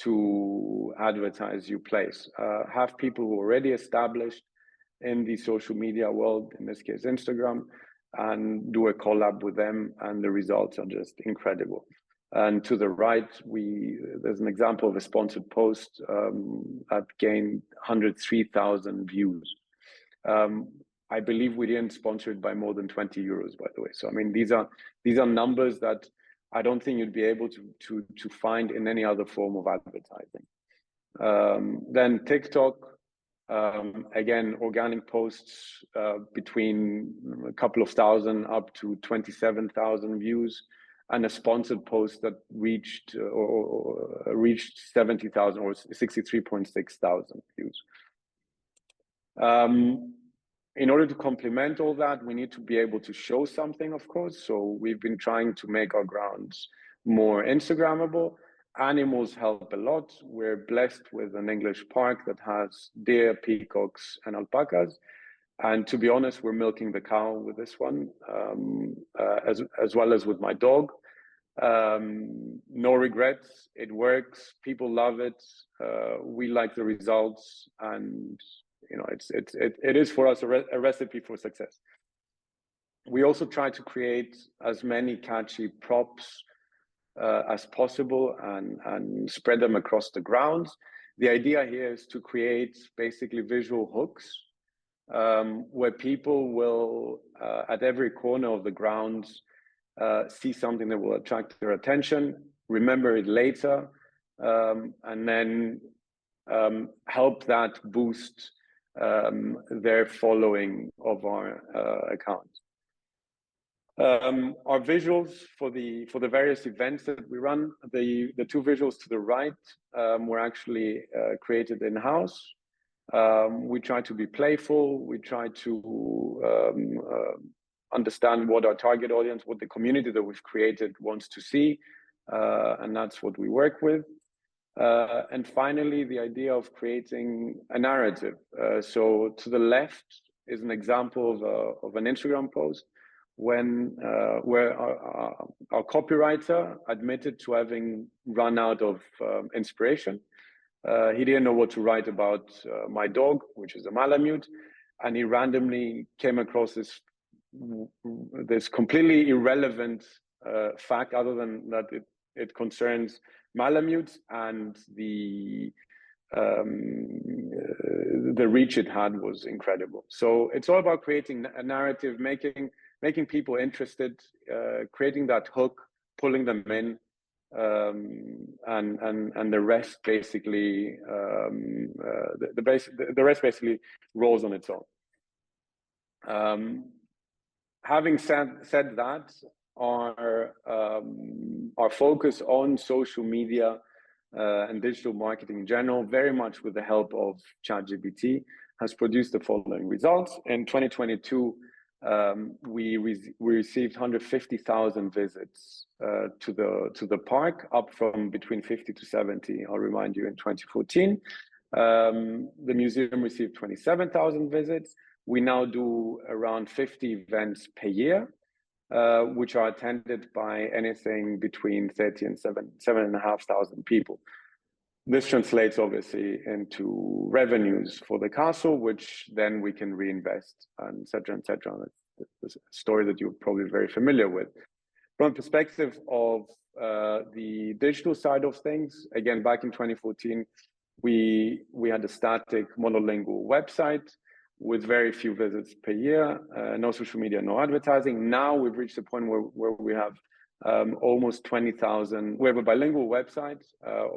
to advertise your place. Have people who are already established in the social media world, in this case Instagram, and do a collab with them, and the results are just incredible. And to the right, there's an example of a sponsored post that gained 103,000 views. I believe we didn't sponsor it by more than 20 euros, by the way. So I mean, these are numbers that I don't think you'd be able to find in any other form of advertising. Then TikTok, again, organic posts between a couple of thousand up to 27,000 views, and a sponsored post that reached 70,000 or 63,600 views. In order to complement all that, we need to be able to show something, of course. So we've been trying to make our grounds more Instagrammable. Animals help a lot. We're blessed with an English park that has deer, peacocks, and alpacas. And to be honest, we're milking the cow with this one, as well as with my dog. No regrets. It works. People love it. We like the results, and it is for us a recipe for success. We also try to create as many catchy props as possible and spread them across the grounds. The idea here is to create basically visual hooks where people will, at every corner of the grounds, see something that will attract their attention, remember it later, and then help that boost their following of our account. Our visuals for the various events that we run, the two visuals to the right were actually created in-house. We try to be playful. We try to understand what our target audience, what the community that we've created wants to see, and that's what we work with. And finally, the idea of creating a narrative. So to the left is an example of an Instagram post where our copywriter admitted to having run out of inspiration. He didn't know what to write about my dog, which is a Malamute, and he randomly came across this completely irrelevant fact, other than that it concerns Malamutes, and the reach it had was incredible. So it's all about creating a narrative, making people interested, creating that hook, pulling them in, and the rest basically the rest basically rolls on its own. Having said that, our focus on social media and digital marketing in general, very much with the help of ChatGPT, has produced the following results. In 2022, we received 150,000 visits to the park, up from between 50 to 70. I'll remind you, in 2014, the museum received 27,000 visits. We now do around 50 events per year, which are attended by anything between 30 and 7,500 people. This translates obviously into revenues for the castle, which then we can reinvest, and et cetera, et cetera. That's a story that you're probably very familiar with. From the perspective of the digital side of things, again, back in 2014, we had a static monolingual website with very few visits per year, no social media, no advertising. Now we've reached a point where we have almost 20,000. We have a bilingual website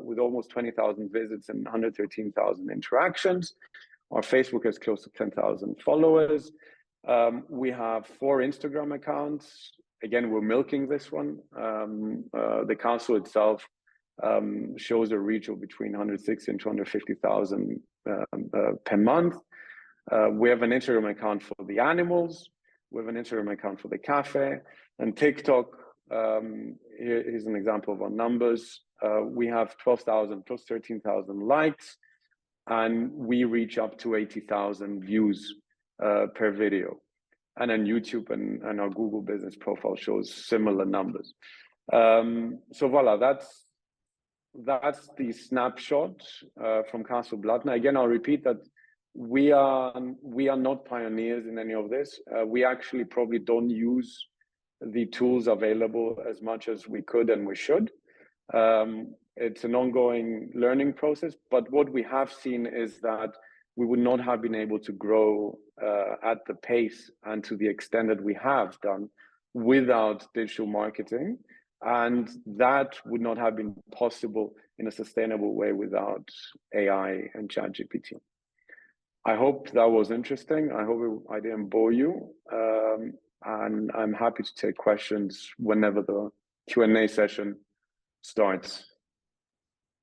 with almost 20,000 visits and 113,000 interactions. Our Facebook has close to 10,000 followers. We have 4 Instagram accounts. Again, we're milking this one. The council itself shows a reach of between 160 and 250,000 per month. We have an Instagram account for the animals. We have an Instagram account for the cafe, and TikTok. Here's an example of our numbers. We have 12,000 plus 13,000 likes, and we reach up to 80,000 views per video. And then YouTube and our Google business profile shows similar numbers. So voila, that's the snapshot from Castle Blattner. Again, I'll repeat that we are not pioneers in any of this. We actually probably don't use the tools available as much as we could and we should. It's an ongoing learning process, but what we have seen is that we would not have been able to grow at the pace and to the extent that we have done without digital marketing, and that would not have been possible in a sustainable way without AI and ChatGPT. I hope that was interesting. I hope I didn't bore you. And I'm happy to take questions whenever the Q&A session starts.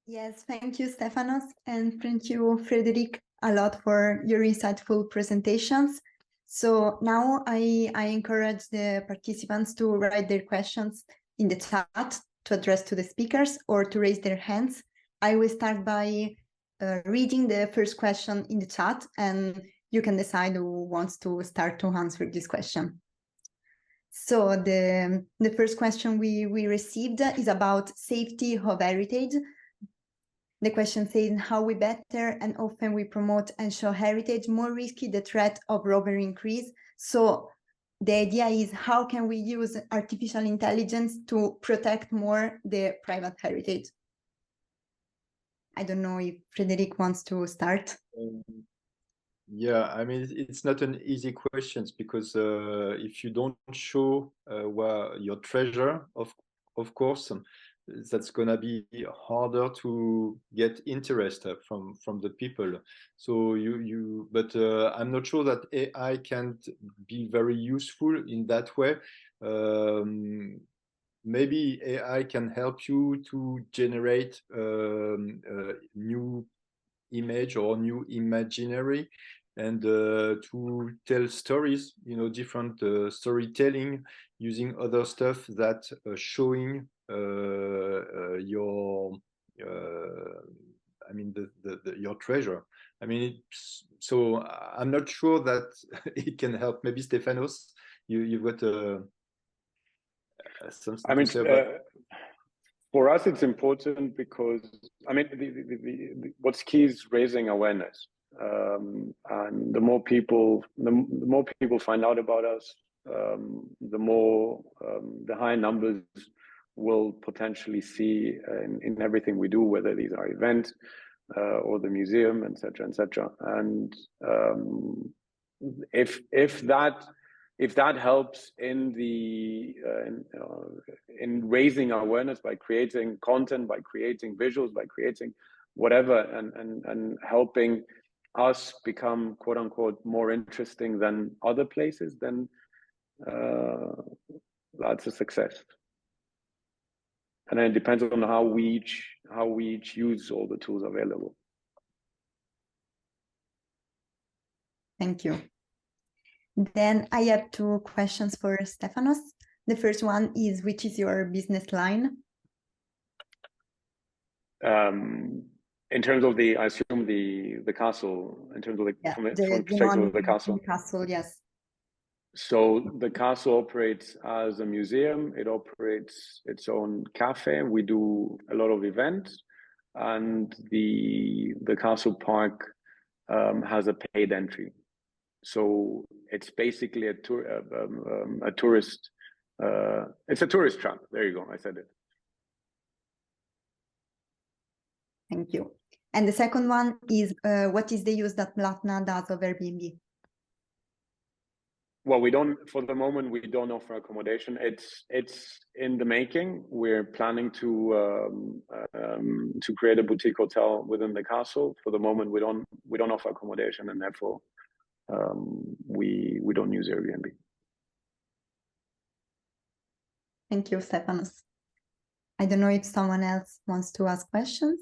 Yes, thank you, Stephanos, and thank you, Frédéric, a lot for your insightful presentations. So now I encourage the participants to write their questions in the chat to address to the speakers or to raise their hands. I will start by reading the first question in the chat, and you can decide who wants to start to answer this question. So the first question we received is about safety of heritage. The question says how we better and often we promote and show heritage, more risky the threat of robbery increase. So the idea is how can we use artificial intelligence to protect more the private heritage? I don't know if Frédéric wants to start. Yeah, I mean, it's not an easy question because if you don't show your treasure, of course, that's gonna be harder to get interest from the people. So but I'm not sure that AI can be very useful in that way. Maybe AI can help you to generate new image or new imaginary and to tell stories, different storytelling using other stuff that showing your I mean your treasure. I mean, so I'm not sure that it can help. Maybe Stephanos, you've got something to say about. For us, it's important because I mean, what's key is raising awareness, and the more people find out about us, the higher numbers will potentially see in everything we do, whether these are events or the museum, etc., etc. And if that helps in in raising awareness by creating content, by creating visuals, by creating whatever, and helping us become quote unquote more interesting than other places, then that's a success. And then it depends on how we each use all the tools available. Thank you. Then I have two questions for Stephanos. The first one is, which is your business line? In terms of I assume the castle, in terms of from the perspective of the castle. The castle, yes. So the castle operates as a museum. It operates its own cafe. We do a lot of events, and the castle park has a paid entry. So it's basically a tourist. It's a tourist trap. There you go. I said it. Thank you. And the second one is, what is the use that Mlatna does of Airbnb? Well, for the moment, we don't offer accommodation. It's in the making. We're planning to create a boutique hotel within the castle. For the moment, we don't offer accommodation, and therefore we don't use Airbnb. Thank you, Stephanos. I don't know if someone else wants to ask questions.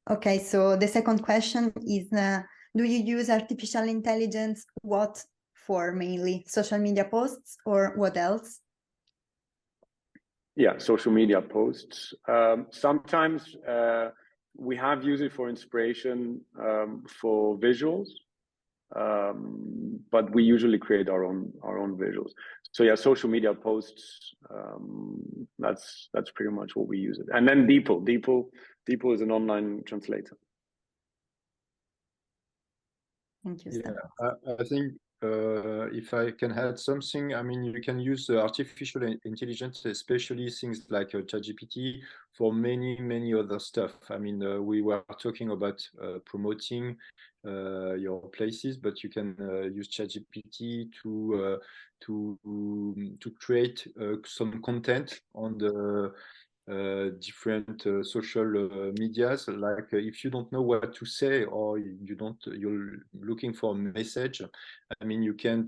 Okay, so the second question is, do you use artificial intelligence? What for mainly? Social media posts or what else? Yeah, social media posts. Sometimes we have used it for inspiration for visuals, but we usually create our own visuals. So yeah, social media posts. That's pretty much what we use it. And then DeepL is an online translator. Thank you. Yeah, I think if I can add something, I mean, you can use artificial intelligence, especially things like ChatGPT, for many other stuff. I mean, we were talking about promoting your places, but you can use ChatGPT to create some content on the different social medias. Like if you don't know what to say, or you're looking for a message, I mean, you can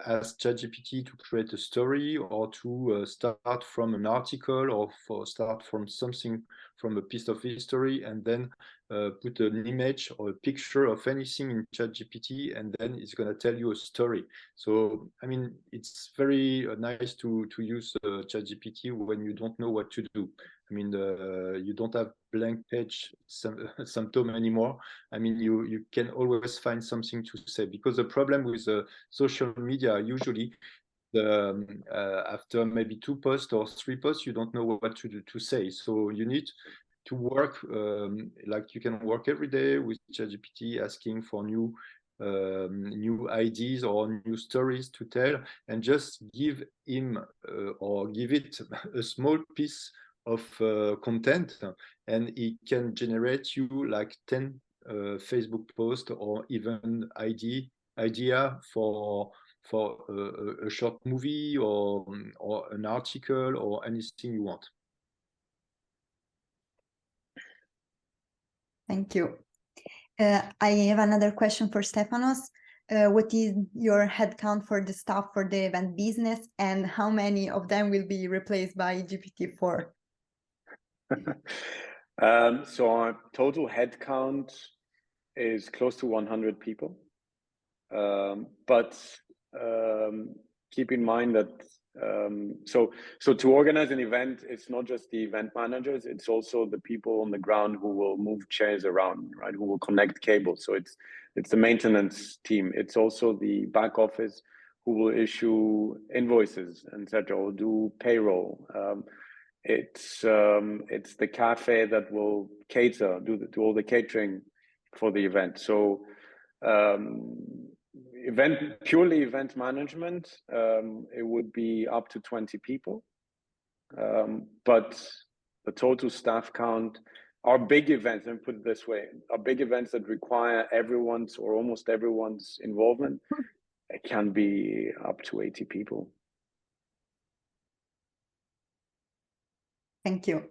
ask ChatGPT to create a story, or to start from an article, or start from something, from a piece of history, and then put an image or a picture of anything in ChatGPT, and then it's going to tell you a story. So, I mean, it's very nice to use ChatGPT when you don't know what to do. I mean, you don't have blank page symptom anymore. I mean, you can always find something to say, because the problem with social media usually after maybe 2 posts or 3 posts, you don't know what to say. So you need to work like you can work every day with ChatGPT, asking for new ideas or new stories to tell, and just give him or give it a small piece of content, and it can generate you like 10 Facebook posts or even idea for a short movie or an article or anything you want. Thank you. I have another question for Stephanos. What is your headcount for the staff for the event business, and how many of them will be replaced by GPT-4? So our total headcount is close to 100 people. But keep in mind that so to organize an event, it's not just the event managers, it's also the people on the ground who will move chairs around, right? Who will connect cables. So it's the maintenance team. It's also the back office who will issue invoices, etc., or do payroll. It's the cafe that will cater, do all the catering for the event. So purely event management, it would be up to 20 people. But the total staff count, our big events, let me put it this way, our big events that require everyone's or almost everyone's involvement, it can be up to 80 people. Thank you.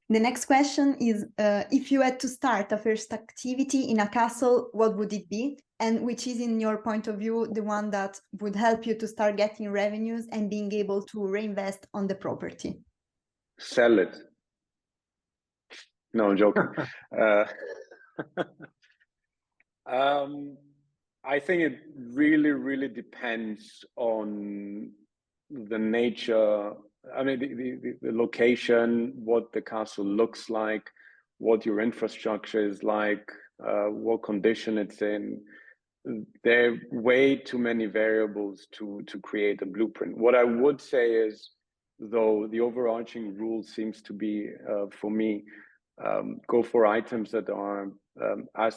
The next question is, if you had to start a first activity in a castle, what would it be? And which is, in your point of view, the one that would help you to start getting revenues and being able to reinvest on the property? Sell it. No, I'm joking. I think it really, really depends on the nature. I mean, the location, what the castle looks like, what your infrastructure is like, what condition it's in. There are way too many variables to create a blueprint. What I would say is, though, the overarching rule seems to be, for me, go for items that are I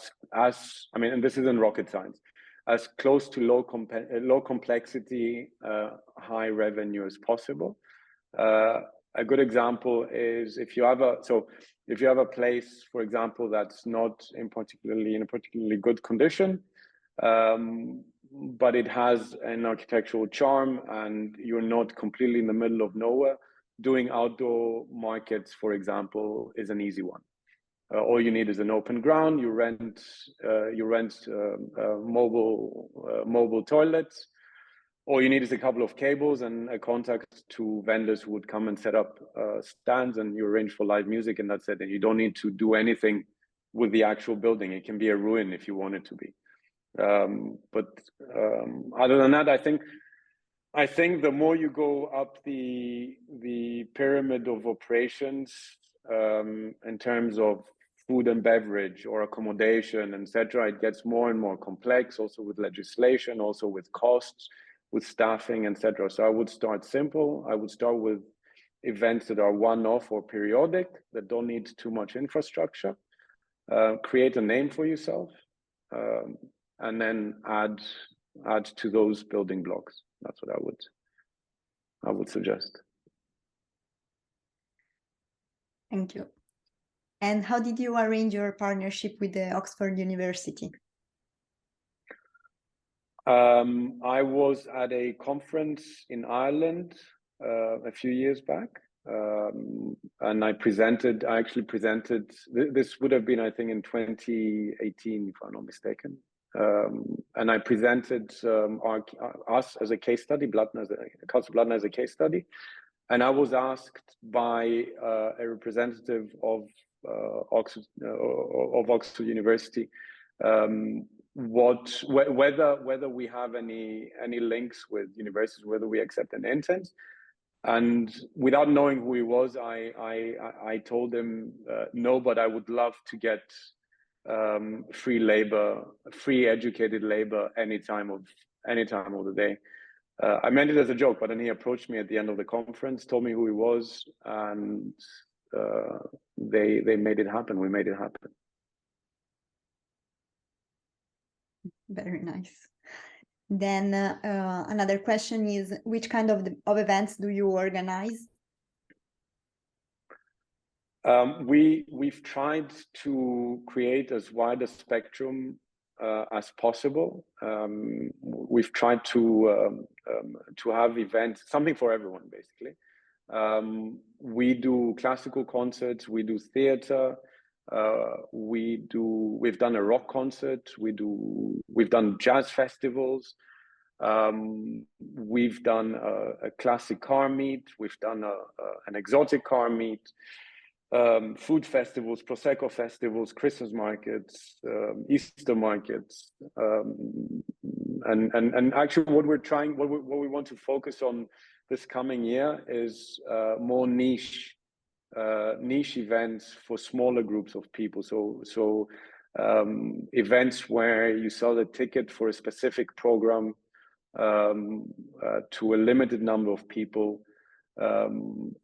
mean, and this isn't rocket science, as close to low complexity, high revenue as possible. A good example is if you have a place, for example, that's not in a particularly good condition, but it has an architectural charm, and you're not completely in the middle of nowhere, doing outdoor markets, for example, is an easy one. All you need is an open ground. You rent mobile toilets. All you need is a couple of cables and a contact to vendors who would come and set up stands, and you arrange for live music, and that's it. And you don't need to do anything with the actual building. It can be a ruin if you want it to be. But other than that, I think the more you go up the pyramid of operations, in terms of food and beverage or accommodation, etc., it gets more and more complex, also with legislation, also with costs, with staffing, etc. So I would start simple. I would start with events that are one-off or periodic, that don't need too much infrastructure. Create a name for yourself, and then add to those building blocks. That's what I would suggest. Thank you. And how did you arrange your partnership with the Oxford University? I was at a conference in Ireland a few years back, and I actually presented, this would have been, I think, in 2018, if I'm not mistaken. And I presented us as a case study, Castle Blattner as a case study. And I was asked by a representative of Oxford University whether we have any links with universities, whether we accept an intern. And without knowing who he was, I told him no, but I would love to get free educated labor any time of the day. I meant it as a joke, but then he approached me at the end of the conference, told me who he was, and they made it happen. We made it happen. Very nice. Then another question is, which kind of events do you organize? We've tried to create as wide a spectrum as possible. We've tried to have events, something for everyone, basically. We do classical concerts, we do theater, we've done a rock concert, we've done jazz festivals, we've done a classic car meet, we've done an exotic car meet. Food festivals, Prosecco festivals, Christmas markets, Easter markets, and actually what we want to focus on this coming year is more niche events for smaller groups of people. So events where you sell a ticket for a specific program to a limited number of people. And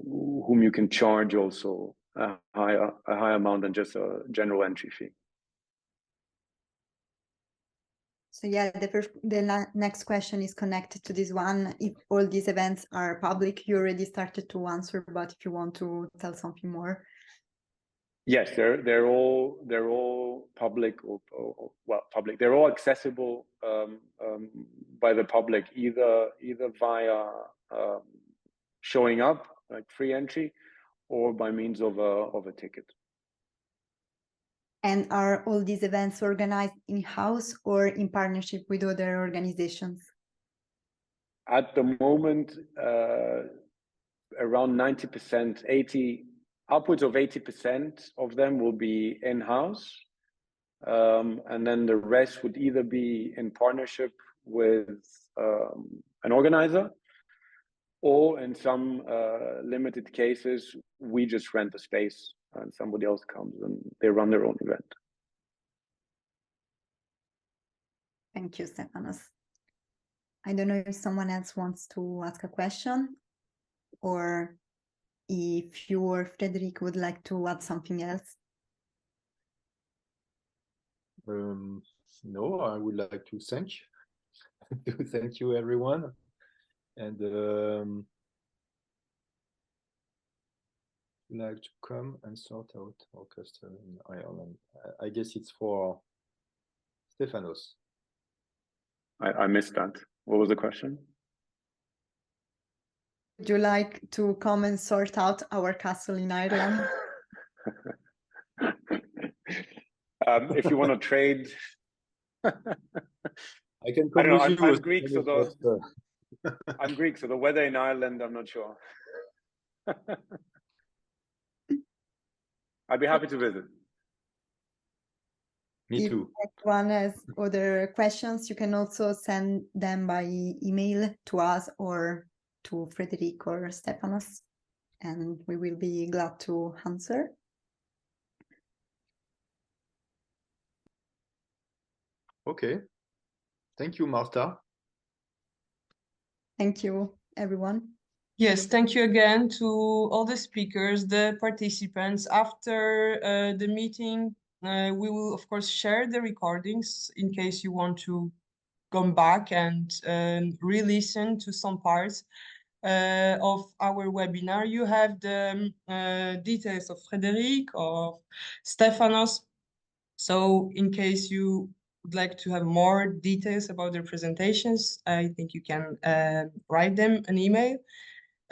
whom you can charge also a higher amount than just a general entry fee. So yeah, the next question is connected to this one. If all these events are public, you already started to answer, but if you want to tell something more. Yes, they're all public or well, public. They're all accessible by the public, either via showing up, like free entry, or by means of a ticket. And are all these events organized in-house or in partnership with other organizations? At the moment, around 90%, upwards of 80% of them will be in-house. And then the rest would either be in partnership with an organizer, or in some limited cases, we just rent the space and somebody else comes and they run their own event. Thank you, Stephanos. I don't know if someone else wants to ask a question, or if you or Frédéric would like to add something else. No, I would like to thank you everyone, and like to come and sort out our cluster in Ireland. I guess it's for Stephanos. I missed that. What was the question? Would you like to come and sort out our castle in Ireland? If you want to trade, I can come with you. I'm Greek, I'm Greek, so the weather in Ireland, I'm not sure. I'd be happy to visit. Me too. If anyone has other questions, you can also send them by email to us or to Frédéric or Stephanos, and we will be glad to answer. Okay. Thank you, Marta. Thank you, everyone. Yes, thank you again to all the speakers, the participants. After the meeting, we will, of course, share the recordings in case you want to come back and re-listen to some parts of our webinar. You have the details of Frédéric, of Stephanos. So in case you would like to have more details about their presentations, I think you can write them an email.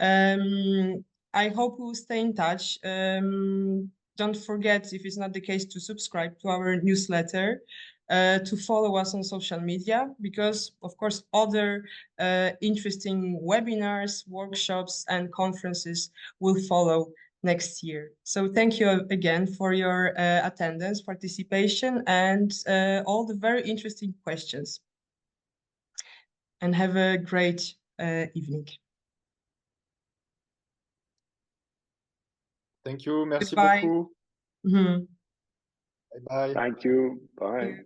I hope we will stay in touch. Don't forget, if it's not the case, to subscribe to our newsletter, to follow us on social media, because, of course, other interesting webinars, workshops, and conferences will follow next year. So thank you again for your attendance, participation, and all the very interesting questions. And have a great evening. Thank you. Merci Goodbye. beaucoup. Mm-hmm. Bye-bye. Thank you. Bye.